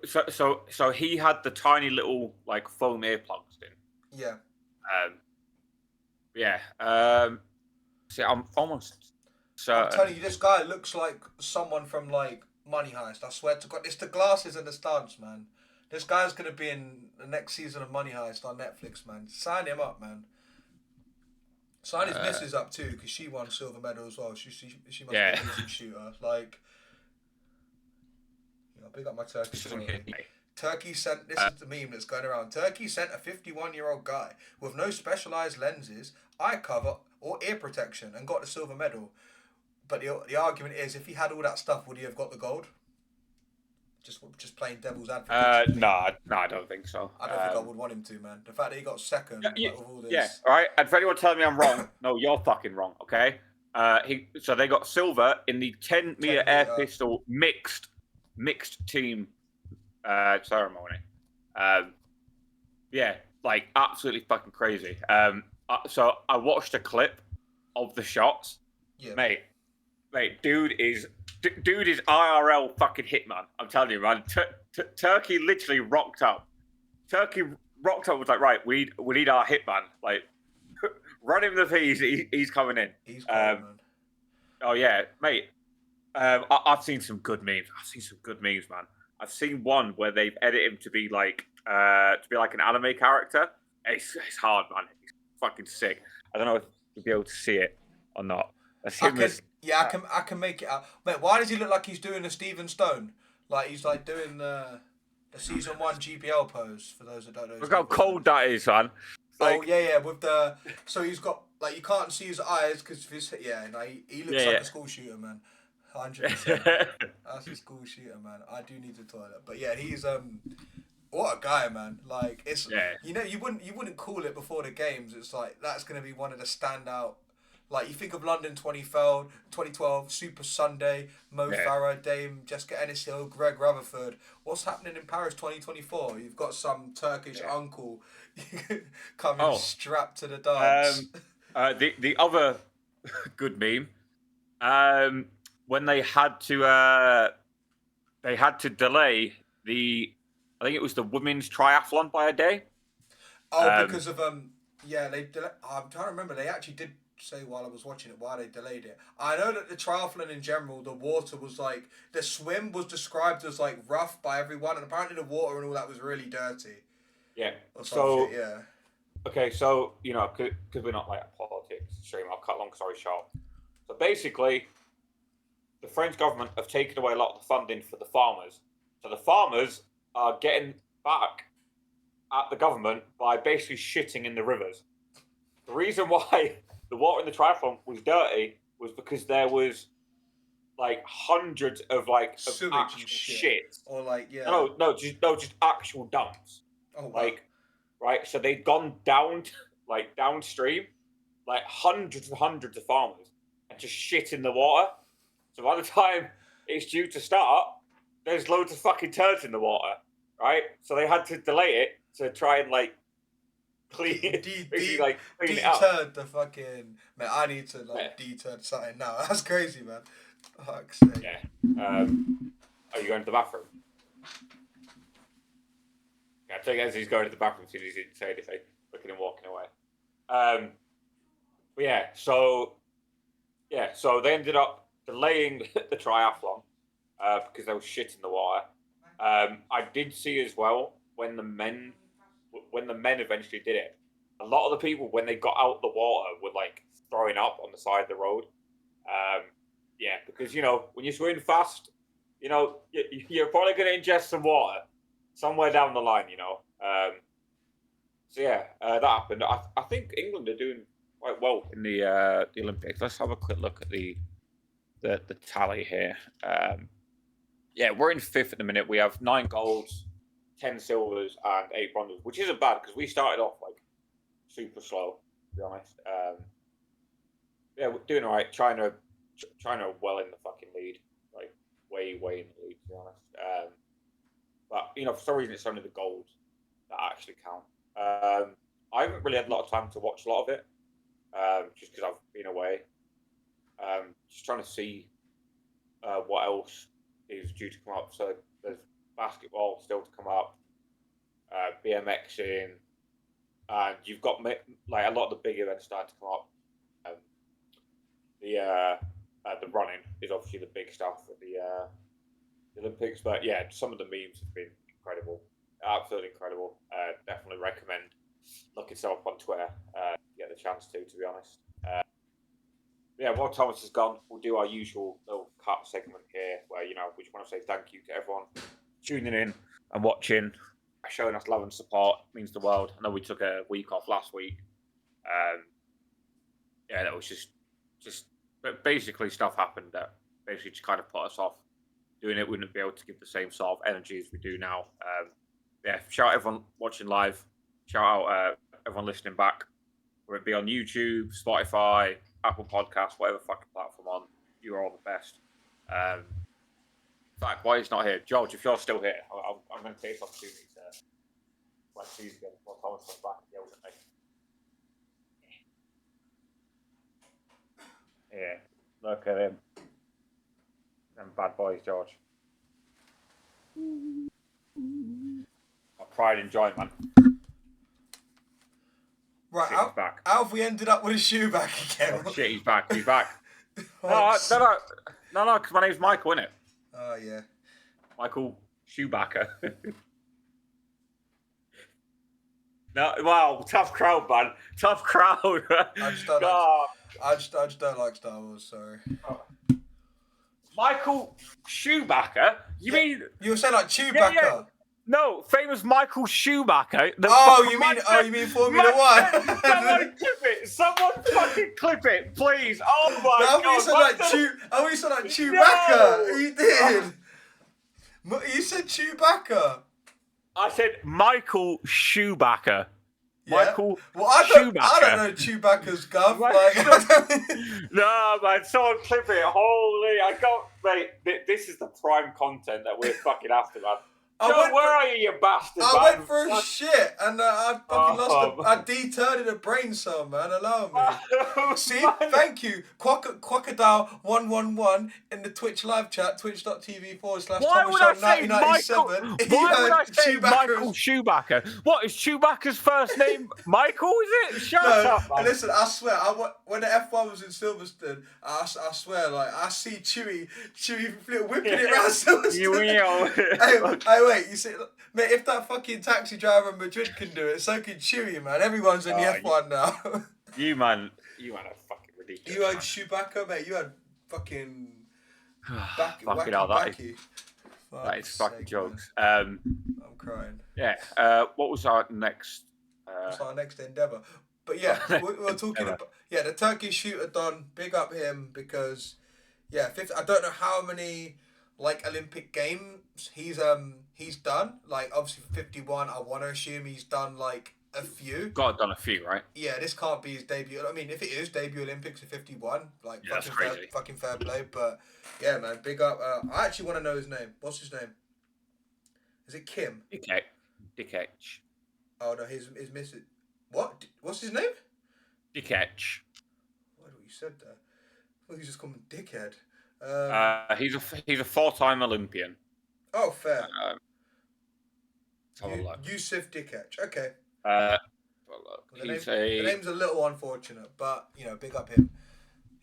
so he had the tiny little like foam earplugs in, Yeah. Yeah. See, I'm almost I'm certain. telling you, this guy looks like someone from like Money Heist. I swear to God, it's the glasses and the stance, man. This guy's gonna be in the next season of Money Heist on Netflix, man. Sign him up, man. Sign his Uh, missus up too, because she won silver medal as well. She must be yeah. a decent shooter. Like, big up my Turkish royalty. Turkey sent, this is the meme that's going around. Turkey sent a 51-year-old guy with no specialized lenses, eye cover, or ear protection and got the silver medal. But the argument is, if he had all that stuff, would he have got the gold? Just playing devil's advocate. No, I don't think so. I don't think I would want him to, man. The fact that he got second, Yeah, like with all yeah, this. all right. And for anyone telling me I'm wrong, no, you're fucking wrong. Okay. So they got silver in the 10-meter 10 air meter. pistol mixed team ceremony. Yeah, like absolutely fucking crazy. So I watched a clip of the shots, Yeah. mate. Dude is IRL fucking hitman. I'm telling you, man. Turkey literally rocked up. Turkey rocked up, was like, right, we need our hitman. Like, run him the fees. He's coming in. He's cold, man. Oh yeah, mate. I've seen some good memes. Man. I've seen one where they've edited him to be like an anime character. It's hard, man. It's fucking sick. I don't know if you'll be able to see it or not. That's him as I can make it out. Mate, why does he look like he's doing a Steven Stone? Like he's like doing the season 1 GBL pose, for those that don't know. Look how cold that is, man. Like, yeah, with the, so he's got, like, you can't see his eyes because of his, he looks like a school shooter, man. 100%. That's a school shooter, man. I do need the toilet, but yeah, he's what a guy, man. Like, it's you wouldn't call it before the games. It's like that's gonna be one of the standout. Like, you think of London 2012, Super Sunday, Mo Farah, Dame, Jessica Ennishill, Greg Rutherford. What's happening in Paris 2024? You've got some Turkish uncle coming strapped to the dance. The other good meme, when they had to delay I think it was the women's triathlon by a day. Because of I'm trying to remember. They actually did say while I was watching it why they delayed it. I know that the triathlon in general, the water was like, the swim was described as like rough by everyone, and apparently the water and all that was really dirty. Yeah. So shit, yeah. Okay, so because we're not like a politics stream, I'll cut long story short. So basically, the French government have taken away a lot of the funding for the farmers. So the farmers are getting back at the government by basically shitting in the rivers. The reason why the water in the triathlon was dirty was because there was like hundreds of sewage actual shit. Or like just actual dumps. Oh wow. Like, right, so they'd gone down downstream, like hundreds and hundreds of farmers, and just shit in the water. So by the time it's due to start, there's loads of fucking turds in the water, right? So they had to delay it to try and clean it, clean it out. Deturred the fucking, man. I need to deturred something now. That's crazy, man. Fuck's sake. Yeah. Are you going to the bathroom? Yeah, I take it as he's going to the bathroom as soon as he didn't say anything, looking and walking away. But yeah, so they ended up delaying the triathlon because there was shit in the water. I did see as well when the men eventually did it, a lot of the people when they got out the water were throwing up on the side of the road. Because when you're swimming fast, you're probably going to ingest some water somewhere down the line. That happened. I think England are doing quite well in the Olympics. Let's have a quick look at the tally here. We're in fifth at the minute. We have 9 golds, 10 silvers, and 8 bronzes, which isn't bad because we started off super slow, to be honest. We're doing all right. China well in the fucking lead, way in the lead, to be honest. But for some reason, it's only the golds that actually count. I haven't really had a lot of time to watch a lot of it, just because I've been away. Just trying to see what else is due to come up. So there's basketball still to come up, BMXing, and you've got like a lot of the big events starting to come up. The running is obviously the big stuff at the Olympics, but yeah, some of the memes have been incredible, absolutely incredible. Definitely recommend looking stuff up on Twitter. Get the chance to be honest. Yeah, while Thomas is gone, we'll do our usual little cut segment here, where we just want to say thank you to everyone tuning in and watching, showing us love and support. It means the world. I know we took a week off last week. Yeah, that was just, but basically stuff happened that basically just kind of put us off doing it. We wouldn't be able to give the same sort of energy as we do now. Yeah, shout out everyone watching live. Shout out everyone listening back. Whether it be on YouTube, Spotify, Apple Podcasts, whatever fucking platform on, you are all the best. In fact, why he's not here, George? If you're still here, I'm going to take this opportunity to let's see again before Thomas comes back and yells at me. Yeah, look at him. Them bad boys, George. My pride and joy, man. Right, how have we ended up with a shoe back again? Oh shit, he's back. He's back. No, because my name's Michael, isn't it? Oh yeah. Michael Shoebacker. No, wow, tough crowd, man. Tough crowd. I just don't like Star Wars. Sorry. Michael Shoebacker? You mean you were saying like Chewbacca? Yeah. No, famous Michael Schumacher. You mean Formula One? Someone clip it. Someone fucking clip it, please. Oh my god. You said like Chewbacca. No. You did. You said Chewbacca. I said Michael Shoebacker. Yeah. Michael Schumacher. I don't know Chewbacca's gov. No, man, someone clip it. Holy, I can't, mate. This is the prime content that we're fucking after, man. Joe, where are you, you bastard? I went for a shit and I fucking I deturned a brain cell, man. Allow me. See, thank you, Quackadile111 in the Twitch live chat, twitch.tv/ThomasShow1997. Why would I say Michael Schumacher? What is Chewbacca's first name? Michael, is it? Shut up, man. Listen, I swear, when the F1 was in Silverstone, I swear, like I see Chewie whipping it around Silverstone. Hey, wait, you see, mate, if that fucking taxi driver in Madrid can do it, so can Chewie, man. Everyone's in the F1 now. You man are fucking ridiculous. You had Chewbacca, mate. You had fucking fucking hell, that is fucking jokes. I'm crying. Yeah. What was our next? What's our next endeavour? But yeah, we're talking about the Turkish shooter Don. Big up him because I don't know how many Olympic games he's done. Like obviously for 51, I want to assume he's done like a few. Done a few, right? Yeah, this can't be his debut. I mean, if it is debut Olympics at 51, that's crazy. Fucking fair play. But yeah, man, big up. I actually want to know his name. What's his name? Is it Kim? Dikec. Oh no, his Mrs. What? What's his name? Dikec. What you said there? Well, you just called him Dickhead. He's a 4-time Olympian. Oh, fair. Yusuf Dikec. Okay. The name's a little unfortunate, but big up him.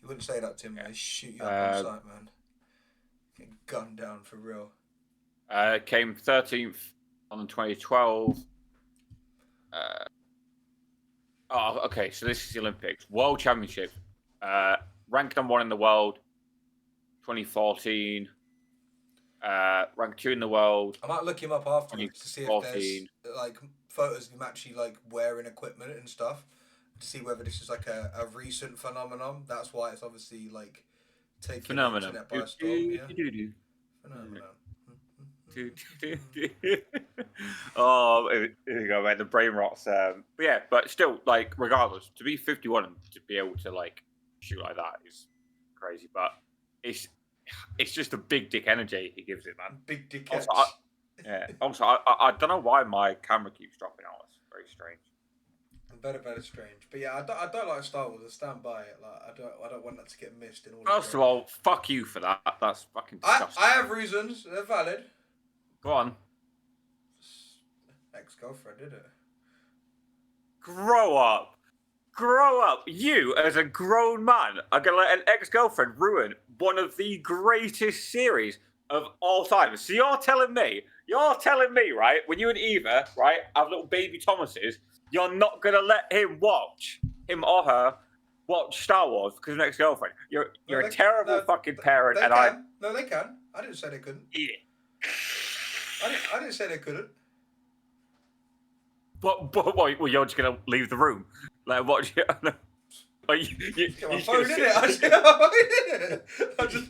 You wouldn't say that to him, man. He'd shoot you up on sight, man. Get gunned down for real. Came 13th on the 2012. Okay. So this is the Olympics, World Championship. Ranked number 1 in the world. 2014. Ranked 2 in the world. I might look him up afterwards to see if there's photos of him actually wearing equipment and stuff to see whether this is a recent phenomenon. That's why it's obviously taking the internet by storm. Yeah. Phenomenon. Oh, here we go, man. The brain rots. But still, regardless, to be 51 and to be able to shoot like that is crazy. But it's just a big dick energy he gives it, man. Big dick. Also, I don't know why my camera keeps dropping out. It's very strange. Very strange. But yeah, I don't like Star Wars. I stand by it. I don't want that to get missed in all. First of all, fuck you for that. That's fucking disgusting. I have reasons. They're valid. Go on. Ex-girlfriend, did it? Grow up. Grow up. You, as a grown man, are going to let an ex-girlfriend ruin one of the greatest series of all time. So you're telling me, right, when you and Eva, right, have little baby Thomases, you're not going to let him or her, watch Star Wars because of an ex-girlfriend. You're a terrible fucking parent. No, they can. I didn't say they couldn't. Yeah. I didn't say they couldn't. But well, you're just gonna leave the room, like watch it. Get my phone in it. I just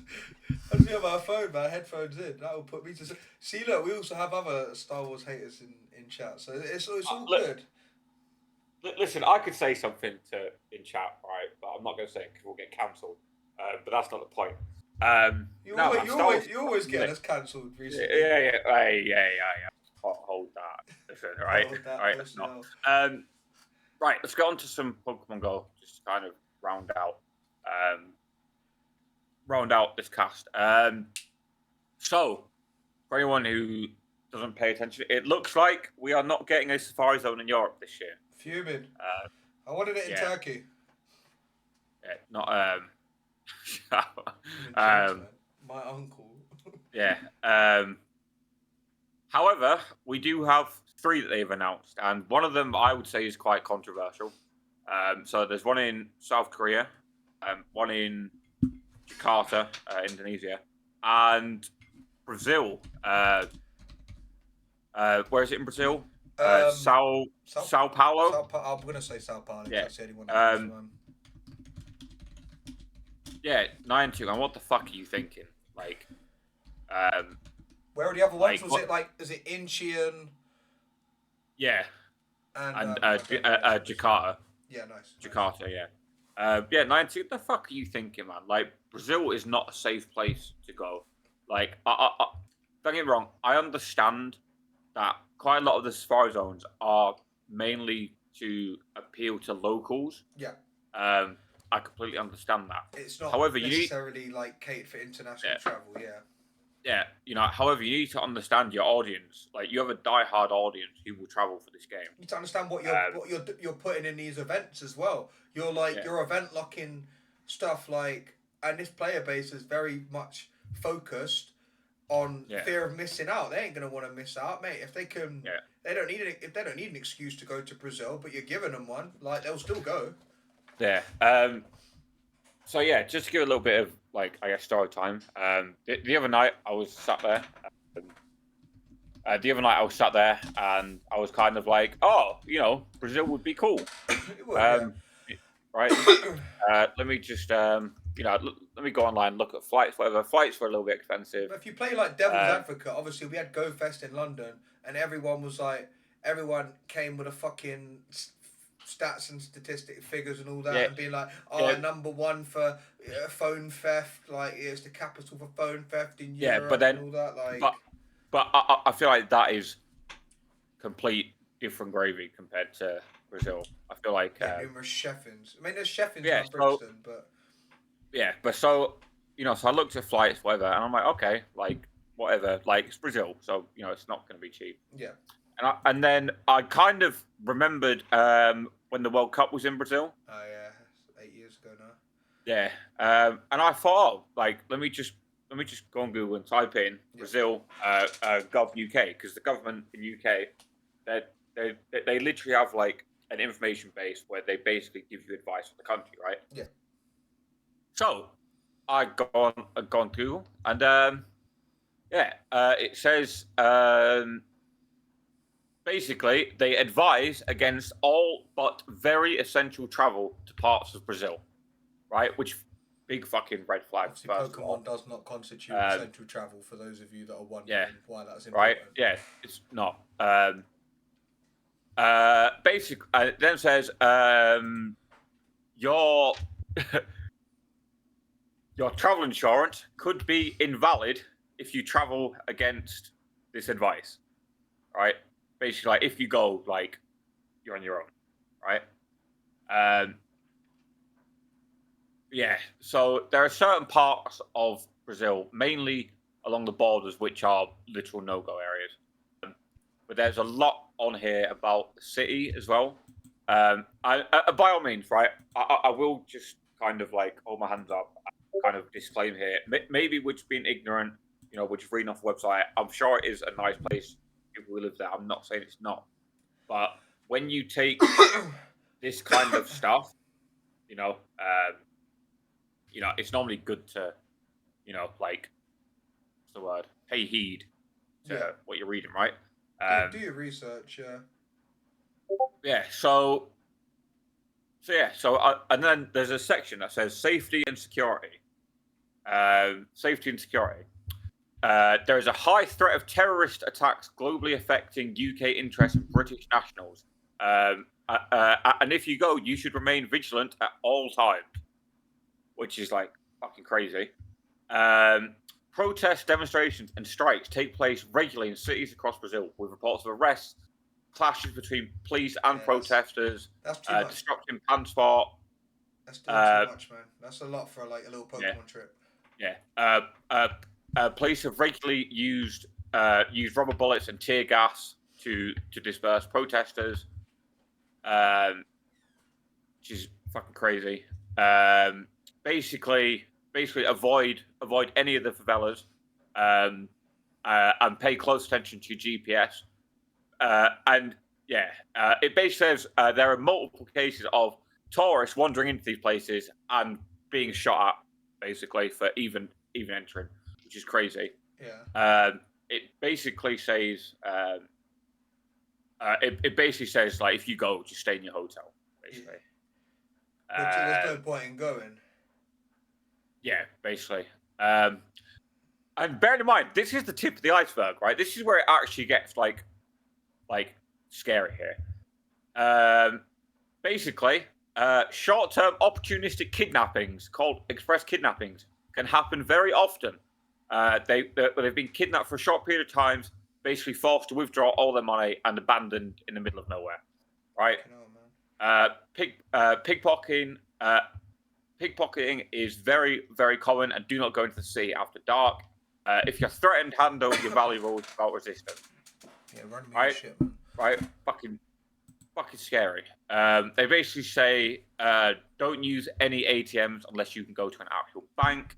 have my phone, my headphones in. That will put me to see. Look, we also have other Star Wars haters in chat, so it's all good. Listen, I could say something in chat, right? But I'm not gonna say it because we'll get cancelled. But that's not the point. You always get us cancelled recently. Yeah. Hold that. Listen, right? Right. No. Right. Let's get on to some Pokemon Go. Just to kind of round out this cast. So, for anyone who doesn't pay attention, it looks like we are not getting a Safari Zone in Europe this year. Fuming. I wanted it in Turkey. Yeah, not my uncle. Yeah. However, we do have 3 that they've announced, and one of them I would say is quite controversial. So there's one in South Korea, one in Jakarta, Indonesia, and Brazil. Where is it in Brazil? Sao Paulo. I'm gonna say Sao Paulo. Yeah. That's the only one. Yeah, 9-2. And what the fuck are you thinking? Like, where are the other ones? Is it Incheon? Yeah. And Jakarta. Yeah, nice. Jakarta, yeah. 9-2. What the fuck are you thinking, man? Like, Brazil is not a safe place to go. Like, don't get me wrong. I understand that quite a lot of the Safari Zones are mainly to appeal to locals. Yeah. I completely understand that. It's not however, necessarily like catered for international travel, Yeah, however, you need to understand your audience. Like, you have a die-hard audience who will travel for this game. You need to understand what you're putting in these events as well. You're your event locking stuff, and this player base is very much focused on fear of missing out. They ain't gonna want to miss out, mate. If they can, they don't need an excuse to go to Brazil, but you're giving them one. Like, they'll still go. Yeah. So just to give a little bit of story time. The other night I was sat there. And I was kind of like, oh, Brazil would be cool. It would, right. Let me just let me go online, look at flights. Whatever, flights were a little bit expensive. But if you play like Devil's Advocate, obviously we had Go Fest in London, and everyone came with a fucking stats and statistic figures and all that, and being like, number one for phone theft, it's the capital for phone theft in Europe, but then, and all that, but I feel like that is complete different gravy compared to Brazil. I feel like numerous chefins. I mean, there's chefins in Brixton, but so so I looked at flights, whatever, and I'm like, okay, whatever, it's Brazil, so it's not going to be cheap. Yeah. And then I kind of remembered when the World Cup was in Brazil. Oh yeah, 8 years ago now. Yeah, and I thought, let me just go on Google and type in Brazil Gov UK, because the government in UK, they literally have an information base where they basically give you advice for the country, right? Yeah. So I gone Google, and it says. Basically, they advise against all but very essential travel to parts of Brazil, right? Which, big fucking red flag. Pokemon does not constitute essential travel, for those of you that are wondering why that's important. Right, yeah, it's not. Basically, it then says your travel insurance could be invalid if you travel against this advice, right? Basically, if you go, you're on your own, right? So there are certain parts of Brazil, mainly along the borders, which are literal no-go areas. But there's a lot on here about the city as well. By all means, right, I will just kind of like hold my hands up, kind of disclaim here. Maybe we're just being ignorant, we're just reading off the website. I'm sure it is a nice place. People who live there. I'm not saying it's not, but when you take this kind of stuff, it's normally good to, like, what's the word? Pay heed to what you're reading, right? Do your research, yeah. Yeah. And then there's a section that says safety and security. Safety and security. There is a high threat of terrorist attacks globally affecting UK interests and British nationals. And if you go, you should remain vigilant at all times, which is like fucking crazy. Protests, demonstrations, and strikes take place regularly in cities across Brazil, with reports of arrests, clashes between police and protesters, that's too much. disrupting transport. That's doing too much, man. That's a lot for like a little Pokemon trip. Yeah. Police have regularly used rubber bullets and tear gas to disperse protesters, which is fucking crazy. Basically avoid any of the favelas, and pay close attention to GPS. It basically says there are multiple cases of tourists wandering into these places and being shot at, basically, for even entering, which is crazy. Yeah. It basically says it basically says, like, if you go, just stay in your hotel, basically. Which there's no point in going. Yeah, basically. And bear in mind, this is the tip of the iceberg, right? This is where it actually gets like scary here. Basically, short-term opportunistic kidnappings, called express kidnappings, can happen very often. They've been kidnapped for a short period of time, basically forced to withdraw all their money and abandoned in the middle of nowhere, right? Pickpocketing. Pickpocketing is very, very common, and do not go into the sea after dark. If you're threatened, hand over your valuables without resistance. Yeah, run me shit, man. Right? Fucking scary. They basically say don't use any ATMs unless you can go to an actual bank.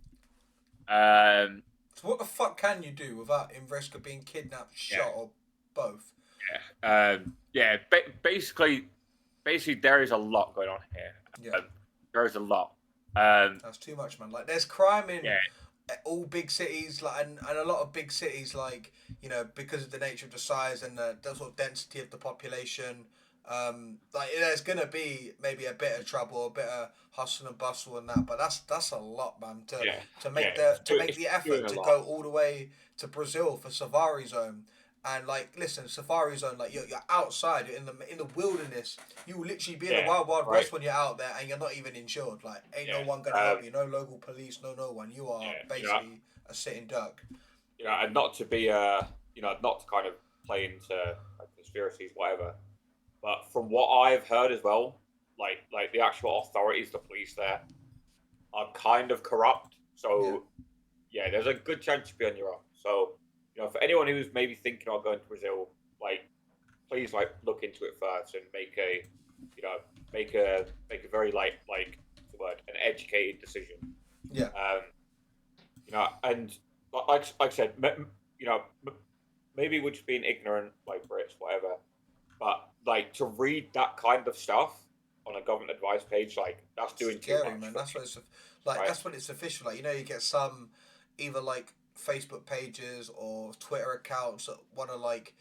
So what the fuck can you do without in risk of being kidnapped, shot, or both? Basically, there is a lot going on here. Yeah. There is a lot. That's too much, man. Like, there's crime in all big cities, like, and a lot of big cities, like, because of the nature of the size and the sort of density of the population. Like, there's gonna be maybe a bit of trouble, a bit of hustle and bustle and that, but that's a lot, man. To make the effort to go all the way to Brazil for Safari Zone. And, like, listen, Safari Zone, like, you're outside, you're in the wilderness. You will literally be in the wild west when you're out there, and you're not even insured. Like, ain't no one gonna help you. No local police, no one. You are basically a sitting duck. And not to be not to kind of play into like conspiracies, whatever. But from what I've heard as well, like the actual authorities, the police there, are kind of corrupt. So there's a good chance you'll be on your own. So, for anyone who's maybe thinking about going to Brazil, like, please, like, look into it first and make a very what's the word, an educated decision. Yeah. And like I said, maybe we're just being ignorant, like Brits, whatever. But, like, to read that kind of stuff on a government advice page, like, that's doing too much. Man. That's what it's like. Right? That's when it's official. Like, you get some either like Facebook pages or Twitter accounts that want to, like,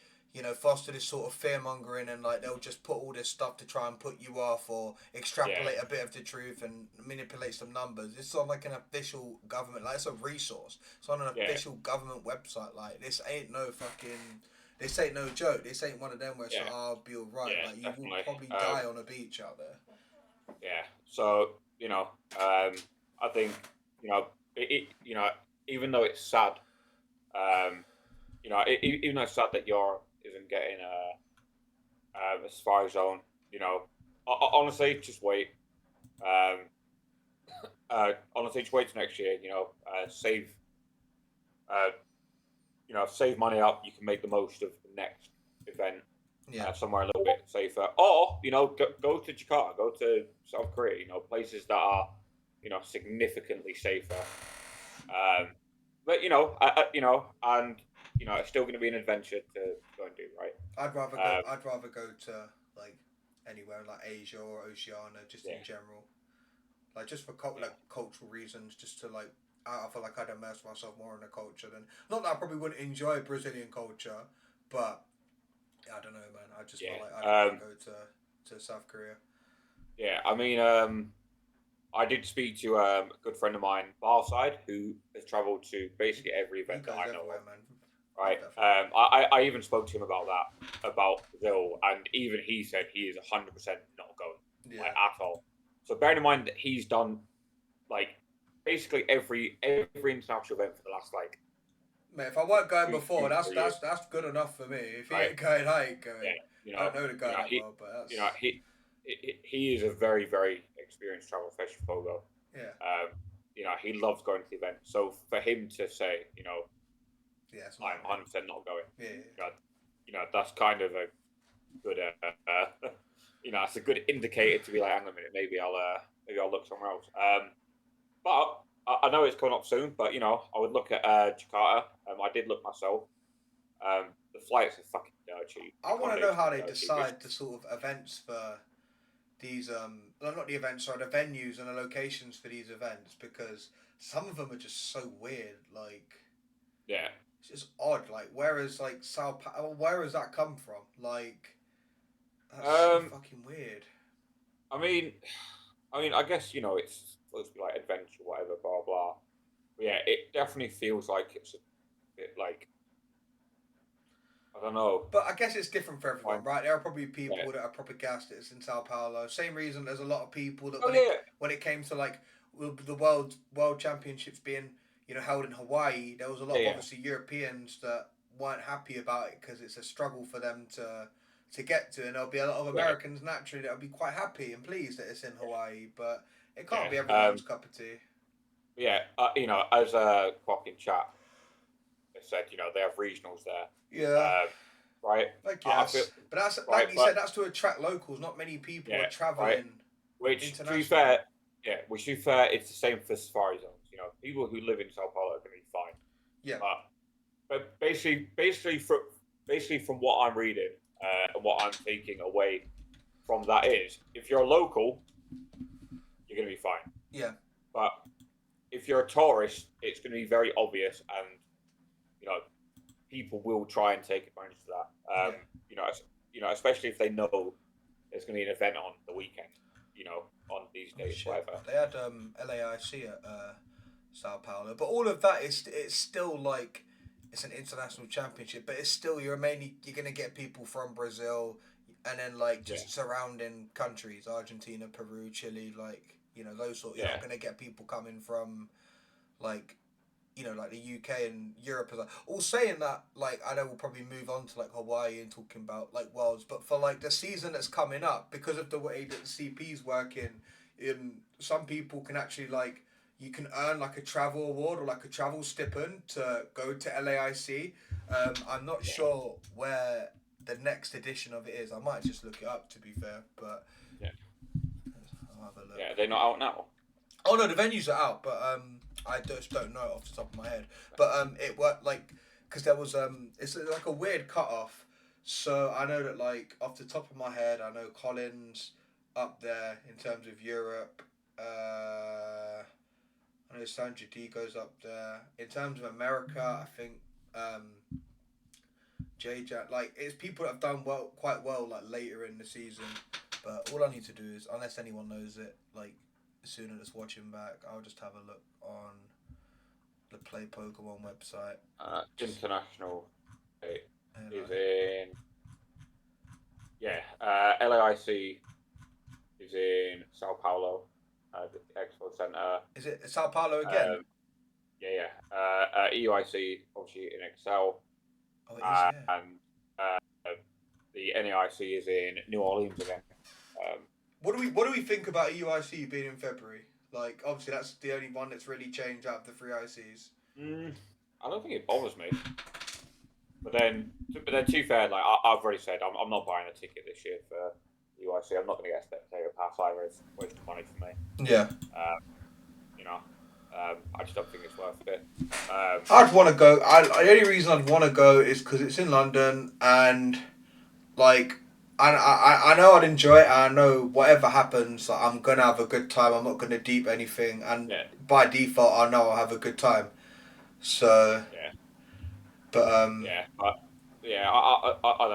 foster this sort of fear mongering, and, like, they'll just put all this stuff to try and put you off or extrapolate a bit of the truth and manipulate some numbers. It's on, like, an official government, like, it's a resource. It's on an official government website. Like, this ain't no joke. This ain't one of them where it's like, I'll be alright. Like, you will probably die on a beach out there. Yeah. So, I think, even though it's sad, even though it's sad that your isn't getting a Safari Zone, honestly, just wait. Honestly, just wait till next year. Save money up. You can make the most of the next event. somewhere a little bit safer, or go to Jakarta, go to South Korea, places that are significantly safer. But and it's still going to be an adventure to go and do, right? I'd rather go. I'd rather go to like anywhere like Asia or Oceania, just in general, like just for cultural reasons, just to like. I feel like I'd immerse myself more in the culture than. Not that I probably wouldn't enjoy Brazilian culture, but I don't know, man. I just feel like I'd rather go to South Korea. Yeah, I mean, I did speak to a good friend of mine, Barside, who has travelled to basically every event that I know of. Man. Right. I even spoke to him about Brazil, and even he said he is 100% not going at all. So bearing in mind that he's done like basically every international event for the last like. Mate, if I weren't going before, that's good enough for me. If he ain't going, I ain't going. I don't know the guy that well, but that's... he is a very, very experienced travel professional photo. Yeah. He loves going to the event. So for him to say, I'm 100% not going. Yeah. That's kind of a good, it's a good indicator to be like, hang on a minute, maybe I'll look somewhere else. But I know it's coming up soon. But I would look at Jakarta. I did look myself. The flights are fucking dirt cheap. I want to know how they decide the sort of events for these not the events, sorry, the venues and the locations for these events, because some of them are just so weird. Like, it's just odd. Like, where has like where has that come from? Like, that's so fucking weird. I mean, I guess it's supposed to be like adventure, whatever, blah blah. But yeah, it definitely feels like it's a bit like, I don't know. But I guess it's different for everyone, right? There are probably people that are proper gassed it's in Sao Paulo. Same reason there's a lot of people that when it came to like the world championships being held in Hawaii, there was a lot of obviously Europeans that weren't happy about it because it's a struggle for them to get to, and there'll be a lot of Americans naturally that'll be quite happy and pleased that it's in Hawaii, but it can't be everyone's cup of tea. Yeah, as a fucking chat, they said they have regionals there. Yeah. Right. Like yes, but that's like you said. That's to attract locals. Not many people are traveling. Right. Which, to be fair, it's the same for safari zones. People who live in Sao Paulo are going to be fine. Yeah. But basically from what I'm reading and what I'm taking away from that is, if you're a local, you're going to be fine. Yeah. But if you're a tourist, it's going to be very obvious, and people will try and take advantage of that. Especially if they know there's going to be an event on the weekend, on these days, whatever. They had LAIC at Sao Paulo, but all of that it's still like it's an international championship, but it's still you're going to get people from Brazil and then like just surrounding countries, Argentina, Peru, Chile, like those sort. You're not going to get people coming from like. Like the UK and Europe as all saying that, like, I know we'll probably move on to like Hawaii and talking about like worlds, but for like the season that's coming up, because of the way that the CP's working, some people can actually like you can earn like a travel award or like a travel stipend to go to LAIC. I'm not sure where the next edition of it is. I might just look it up to be fair, but I'll have a look. Yeah, they're not out now. Oh no, the venues are out, but I just don't know off the top of my head. But it worked like because there was it's like a weird cutoff. So I know that like off the top of my head, I know Collins up there in terms of Europe. I know Sandra D goes up there. In terms of America, I think J-Jack, like it's people that have done quite well like later in the season. But all I need to do is, unless anyone knows it, like sooner that's watching back, I'll just have a look on the Play Pokemon website. International is in LAIC is in Sao Paulo, the Expo Center. Is it Sao Paulo again? EUIC obviously in Excel. Oh, it is, yeah. And the NAIC is in New Orleans again. What do we think about EUIC being in February? Like, obviously, that's the only one that's really changed out of the three ICs. I don't think it bothers me. but then to be fair, like I've already said, I'm not buying a ticket this year for UIC. I'm not going to get a spectator pass either. It's a waste of money for me. Yeah. You know, I just don't think it's worth it. I'd want to go. The only reason I'd want to go is because it's in London, and like I know I'd enjoy it. And I know whatever happens, like, I'm gonna have a good time. I'm not gonna deep anything, and by default, I know I'll have a good time. So yeah, but I don't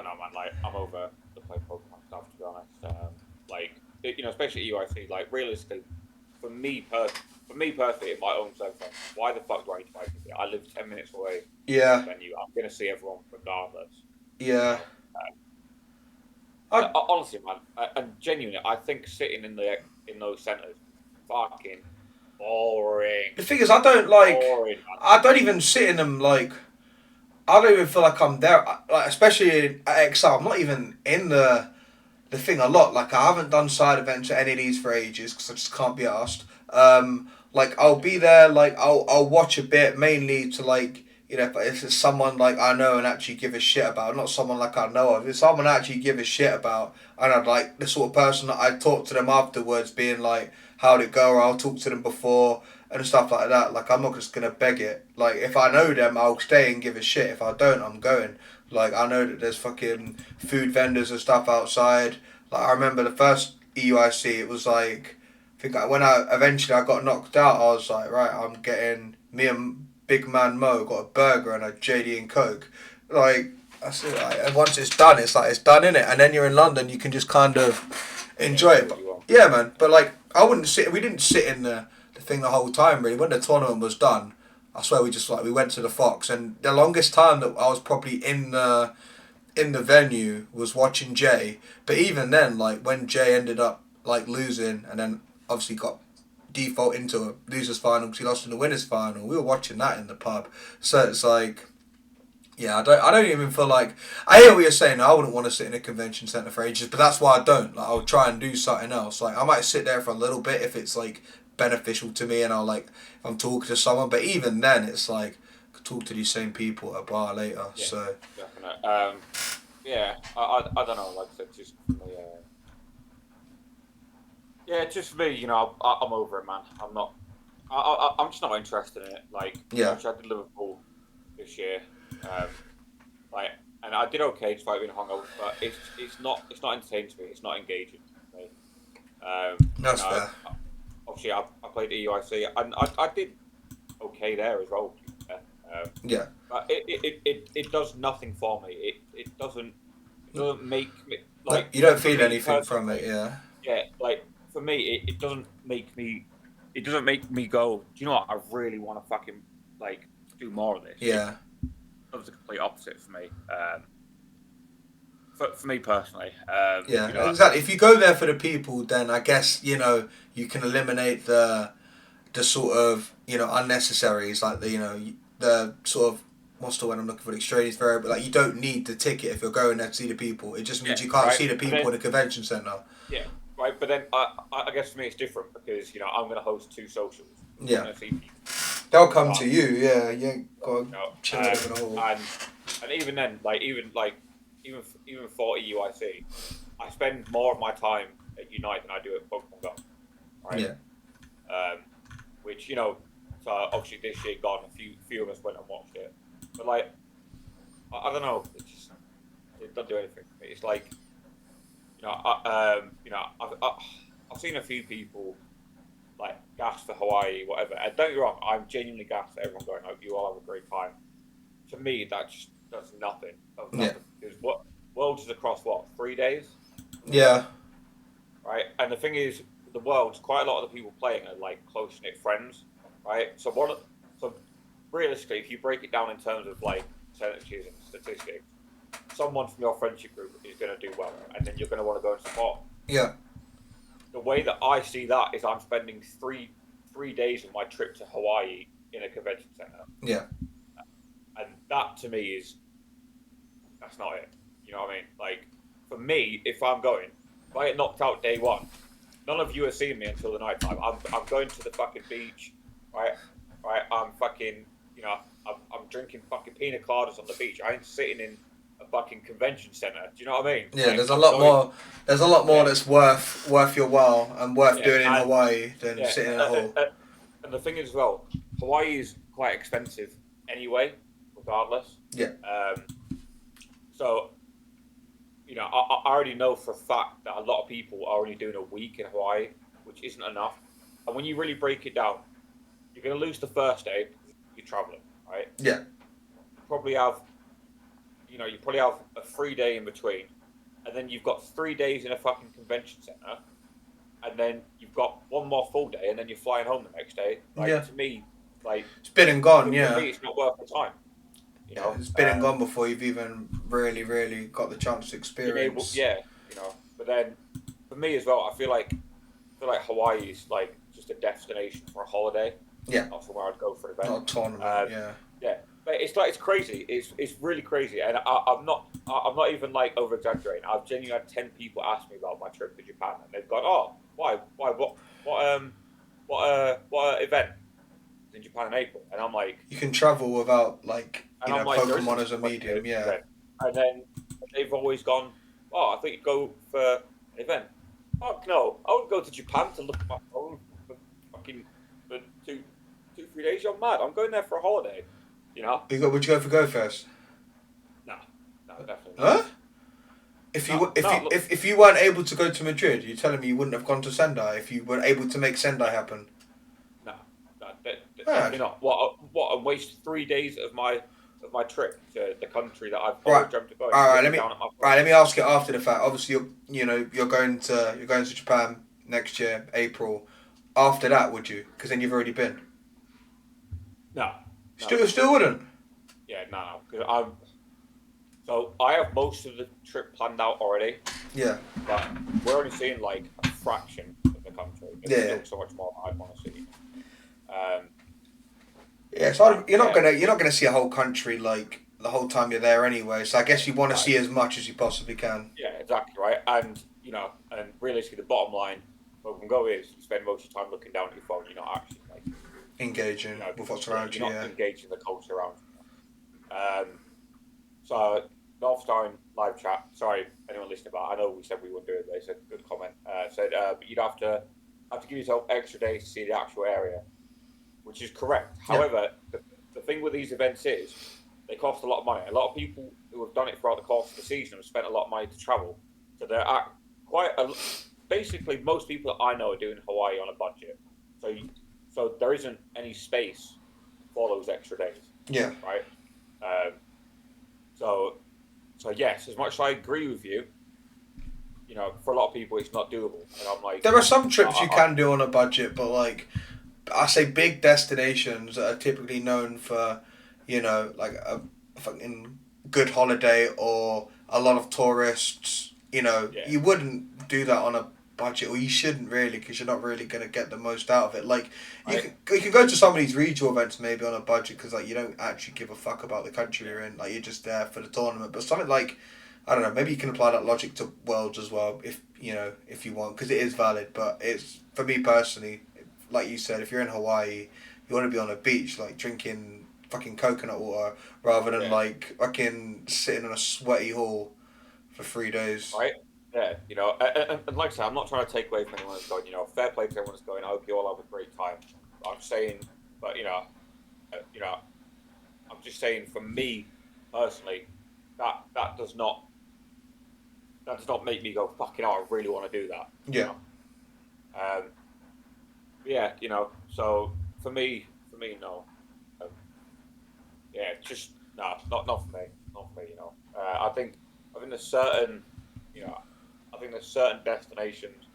know, man. Like I'm over the play Pokemon stuff, to be honest. Like especially at UIC. Like realistically, for me personally, in my own self, why the fuck do I need to buy a ticket? I live 10 minutes away from the venue. I'm gonna see everyone regardless. Yeah. Honestly, man, and genuinely, I think sitting in those centres, fucking boring. The thing is, I don't even sit in them. Like, I don't even feel like I'm there. Like, especially at XR, I'm not even in the thing a lot. Like, I haven't done side events at any of these for ages because I just can't be asked. Like, I'll be there. Like, I'll watch a bit, mainly to like, if it's someone like I know and actually give a shit about, not someone like I know of, if someone I actually give a shit about, and I'd like the sort of person that I talk to them afterwards, being like, how'd it go, or I'll talk to them before and stuff like that. Like, I'm not just gonna beg it. Like, if I know them, I'll stay and give a shit. If I don't, I'm going. Like, I know that there's fucking food vendors and stuff outside. Like, I remember the first EUIC, it was like, when I eventually got knocked out, I was like, right, I'm getting, me and Big Man Mo got a burger and a JD and Coke. Like, that's it. Like, and once it's done, it's like, it's done, innit? And then you're in London, you can just kind of enjoy it. But, yeah, man. But like, we didn't sit in the thing the whole time, really. When the tournament was done, I swear we went to the Fox, and the longest time that I was probably in the venue was watching Jay. But even then, like, when Jay ended up like losing and then obviously got default into a losers final because he lost in the winners final, we were watching that in the pub. So it's like, yeah, I don't even feel like, I hear what you're saying. I wouldn't want to sit in a convention centre for ages, but that's why I don't. Like, I'll try and do something else. Like, I might sit there for a little bit if it's like beneficial to me, and I'll like, if I'm talking to someone. But even then, it's like, I could talk to these same people at a bar later. Yeah, so definitely. Yeah, I don't know. Like I said, just for me, yeah, just for me. I'm over it, man. I'm just not interested in it. Like, yeah, I did Liverpool this year. Like, and I did okay despite being hungover, but it's not entertaining to me. It's not engaging to me. that's fair. Obviously, I played at EUIC, and I did okay there as well. Yeah, but it does nothing for me. It doesn't make me like, you don't feel anything from it. Yeah. Yeah, like for me, it doesn't make me. It doesn't make me go, do you know what? I really want to fucking like do more of this. Yeah. It does the complete opposite for me. For me personally. Yeah, exactly. If you go there for the people, then I guess you can eliminate the sort of unnecessaries, like the sort of, what's the word I'm looking for, the extraneous variable. Like, you don't need the ticket if you're going there to see the people. It just means you can't see the people in the convention centre. Yeah, right. But then I guess for me it's different because I'm going to host 2 socials. Yeah. I'm gonna see people. They'll come to you. Yeah, you ain't got to chill in the hall. And even then, even for EUIC, I spend more of my time at Unite than I do at Pokemon Go. Right. Yeah. Which so obviously this year gone, a few of us went and watched it, but like I don't know, it doesn't do anything for me. It's like I've seen a few people like gas for Hawaii, whatever. And don't get me wrong, I'm genuinely gassed at everyone going, "Oh, you all have a great time." To me, that just does nothing. Yeah. Because Worlds is across 3 days? Yeah. Right, and the thing is, the Worlds, quite a lot of the people playing are like close knit friends, right? So realistically, if you break it down in terms of like percentages and statistics, someone from your friendship group is going to do well, and then you're going to want to go and support. Yeah. The way that I see that is I'm spending three days of my trip to Hawaii in a convention center. Yeah. And that to me that's not it. You know what I mean? Like, for me, if I get knocked out day 1, none of you are seeing me until the night time. I'm going to the fucking beach, right? I'm fucking, I'm drinking fucking pina coladas on the beach. I ain't sitting in a fucking convention center. Do you know what I mean? Yeah, Like, there's a lot more. There's a lot more that's worth your while and worth doing in Hawaii than sitting in a hall. And the thing is, as well, Hawaii is quite expensive anyway, regardless. Yeah. So, you know, I already know for a fact that a lot of people are only doing a week in Hawaii, which isn't enough. And when you really break it down, you're going to lose the first day because you're traveling, right? Yeah. You probably have a 3-day in between, and then you've got 3 days in a fucking convention center, and then you've got one more full day, and then you're flying home the next day. Like, to me, like, it's been and gone. For me, it's not worth the time. You know, it's been and gone before you've even really got the chance to experience. But then for me as well, I feel like Hawaii is like just a destination for a holiday. Yeah, not somewhere I'd go for an event. Not a tournament. Yeah, but it's crazy. It's really crazy, and I'm not even like over exaggerating. I've genuinely had 10 people ask me about my trip to Japan, and they've gone, "Oh, why, what event in Japan in April?" And I'm like, you can travel without like Pokemon as a medium, event. And then they've always gone, "Oh, I thought you'd go for an event." Fuck no, I would go to Japan to look at my phone for fucking 2-3 days. You're mad. I'm going there for a holiday. You know? Would you go for Go Fest? No, definitely not. Huh? If you weren't able to go to Madrid, you're telling me you wouldn't have gone to Sendai if you were able to make Sendai happen? No, definitely not. What? And waste 3 days of my trip to the country that I've always dreamt of going. All right, let me ask you after the fact. Obviously, you're going to Japan next year, April. After that, would you? Because then you've already been. No. Still wouldn't. Yeah, no. Because So I have most of the trip planned out already. Yeah. But we're only seeing like a fraction of the country. There's still so much more I want to see. So you're not gonna see a whole country like the whole time you're there anyway. So I guess you want to see as much as you possibly can. Yeah, exactly right. And and realistically, the bottom line, what we can go is you spend most of your time looking down at your phone. You're not actually like engaging with what's around you. You're not engaging the culture around you. So North Star in live chat. Sorry, anyone listening about. I know we said we wouldn't do it, but it's a good comment. But you'd have to give yourself extra days to see the actual area, which is correct. Yeah. However, the thing with these events is they cost a lot of money. A lot of people who have done it throughout the course of the season have spent a lot of money to travel. So they're at basically most people that I know are doing Hawaii on a budget. So there isn't any space for those extra days. Yeah. Right. So yes, as much as I agree with you, for a lot of people it's not doable. And I'm like, there are some trips you can do on a budget, but like I say, big destinations that are typically known for, like a fucking good holiday or a lot of tourists. You wouldn't do that on a budget, or you shouldn't really, because you're not really going to get the most out of it. Like you can go to some of these regional events maybe on a budget because like you don't actually give a fuck about the country you're in, like you're just there for the tournament. But something like, I don't know, maybe you can apply that logic to Worlds as well if you want, because it is valid. But it's, for me personally, like you said, if you're in Hawaii, you want to be on a beach like drinking fucking coconut water rather than like fucking sitting in a sweaty hall for 3 days. Right. Yeah, and like I said, I'm not trying to take away from anyone that's going. Fair play to everyone that's going. I hope you all have a great time. I'm saying, but I'm just saying, for me personally, that does not make me go, fucking hell, I really want to do that. Yeah. So for me, no. Just not for me. Not for me. I think there's certain, there's certain destinations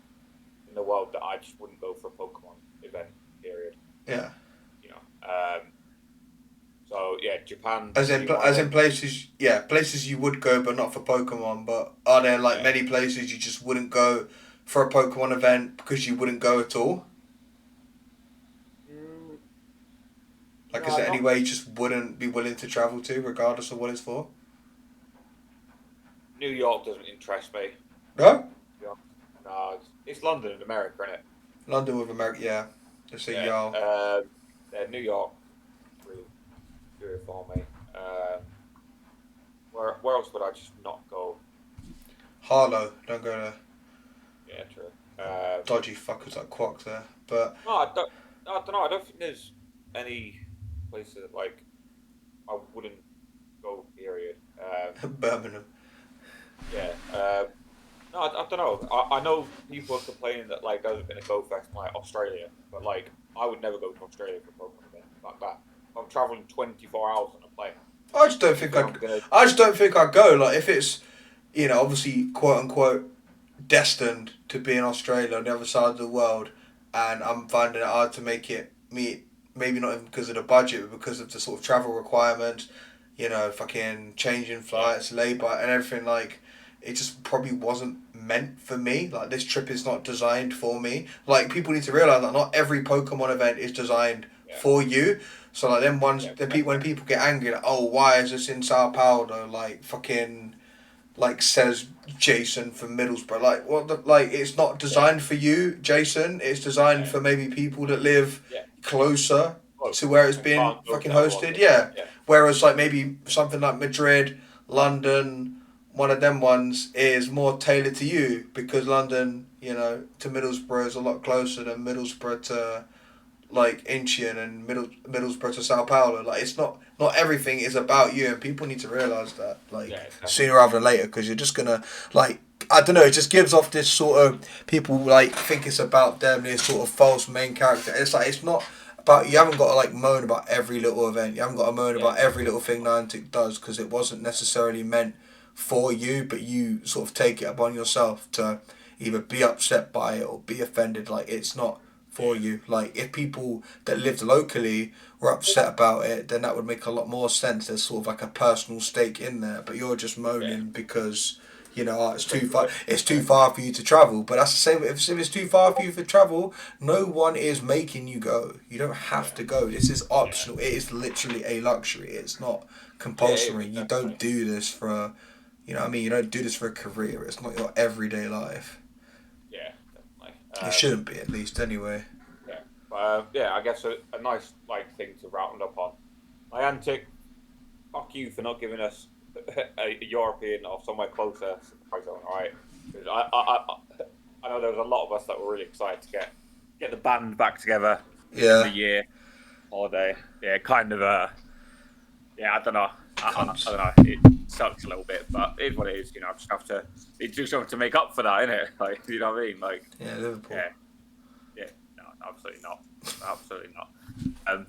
in the world that I just wouldn't go for a Pokemon event. Period. Yeah. Japan. As in places you would go, but not for Pokemon. But are there many places you just wouldn't go for a Pokemon event because you wouldn't go at all? Is there any way you just wouldn't be willing to travel to, regardless of what it's for? New York doesn't interest me. No? No, it's London in America, isn't it? London with America, yeah. Just say y'all. New York, really good for me. Where else would I just not go? Harlow, don't go there. Yeah, true. Dodgy fuckers like Quack there. But No, I don't know. I don't think there's any places like I wouldn't go. Period. Birmingham. Yeah. No, I don't know. I know people are complaining that like there's been a Go Fest in like Australia, but like I would never go to Australia for a Pokemon event like that. I'm traveling 24 hours on a plane. I just don't think I just don't think I'd go. Like if it's, obviously quote unquote destined to be in Australia on the other side of the world, and I'm finding it hard to make it meet. Maybe not even because of the budget, but because of the sort of travel requirements. Fucking changing flights, labour, and everything. Like, it just probably wasn't meant for me. Like, this trip is not designed for me. Like, people need to realise that not every Pokemon event is designed for you. So, like, when people get angry, like, oh, why is this in Sao Paulo? Like, fucking, like, says Jason from Middlesbrough. Like, it's not designed for you, Jason. It's designed for maybe people that live closer to where it's being fucking hosted. Yeah. Whereas, like, maybe something like Madrid, London, one of them ones is more tailored to you because London, to Middlesbrough is a lot closer than Middlesbrough to, like, Incheon and Middlesbrough to Sao Paulo. Like, it's not everything is about you, and people need to realise that, like, sooner rather than later, because you're just gonna, like, I don't know, it just gives off this sort of, people, like, think it's about them, this sort of false main character. It's like, it's not about, you haven't got to, like, moan about every little event. You haven't got to moan about every little thing Niantic does, because it wasn't necessarily meant for you, but you sort of take it upon yourself to either be upset by it or be offended. Like, it's not for you. Like, if people that lived locally were upset about it, then that would make a lot more sense. There's sort of like a personal stake in there, but you're just moaning because it's too far. It's too far for you to travel. But that's the same. If it's too far for you to travel, no one is making you go. You don't have to go. This is optional. It is literally a luxury. It's not compulsory. You don't do this for, you don't do this for a career. It's not your everyday life. Yeah, definitely. It shouldn't be, at least, anyway. Yeah. I guess a nice thing to round up on. Niantic, fuck you for not giving us a European or somewhere closer surprise zone, right? I know there was a lot of us that were really excited to get the band back together in the year holiday. Yeah, kind of. I don't know. I don't know. It sucks a little bit, but it is what it is. I just have to do something to make up for that, innit? Like, you know what I mean? Like, Liverpool. Yeah. No, absolutely not. Absolutely not. I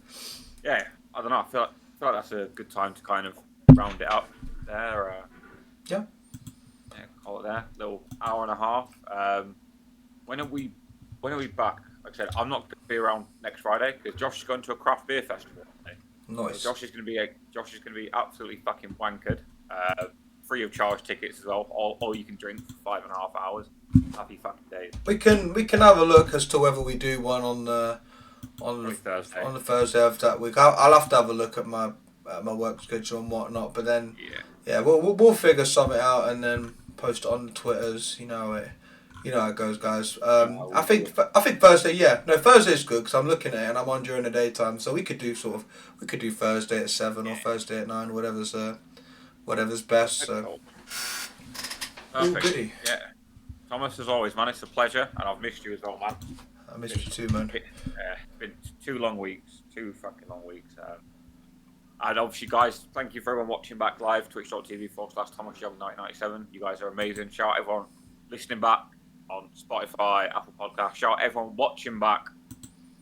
don't know. I feel like that's a good time to kind of round it up there. Call it there. Little hour and a half. When are we back? Like I said, I'm not going to be around next Friday because Josh is going to a craft beer festival. Nice. So Josh is going to be absolutely fucking wankered. Free of charge tickets as well. All you can drink for 5.5 hours. Happy fucking days. We can have a look as to whether we do one on the Thursday of that week. I'll have to have a look at my work schedule and whatnot. But then we'll figure something out and then post it on the Twitters. You know how it goes, guys. I think Thursday. Yeah, no, Thursday's good because I'm looking at it and I'm on during the daytime, so we could do Thursday at 7 or Thursday at 9, whatever's best. So, goody. Yeah, Thomas, as always, man, it's a pleasure, and I've missed you as well, man. I missed you too, man. Been 2 fucking long weeks. And obviously, guys, thank you for everyone watching back live, twitch.tv/ThomasYoung1997. You guys are amazing. Shout out everyone listening back on Spotify, Apple Podcasts. Shout out everyone watching back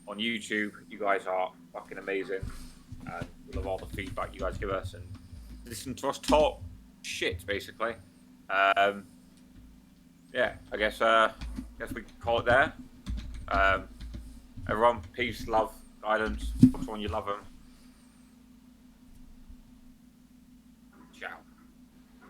on YouTube. You guys are fucking amazing. And we love all the feedback you guys give us and listen to us talk shit, basically. I guess we can call it there. Everyone, peace, love, guidance. Talk to someone you love them.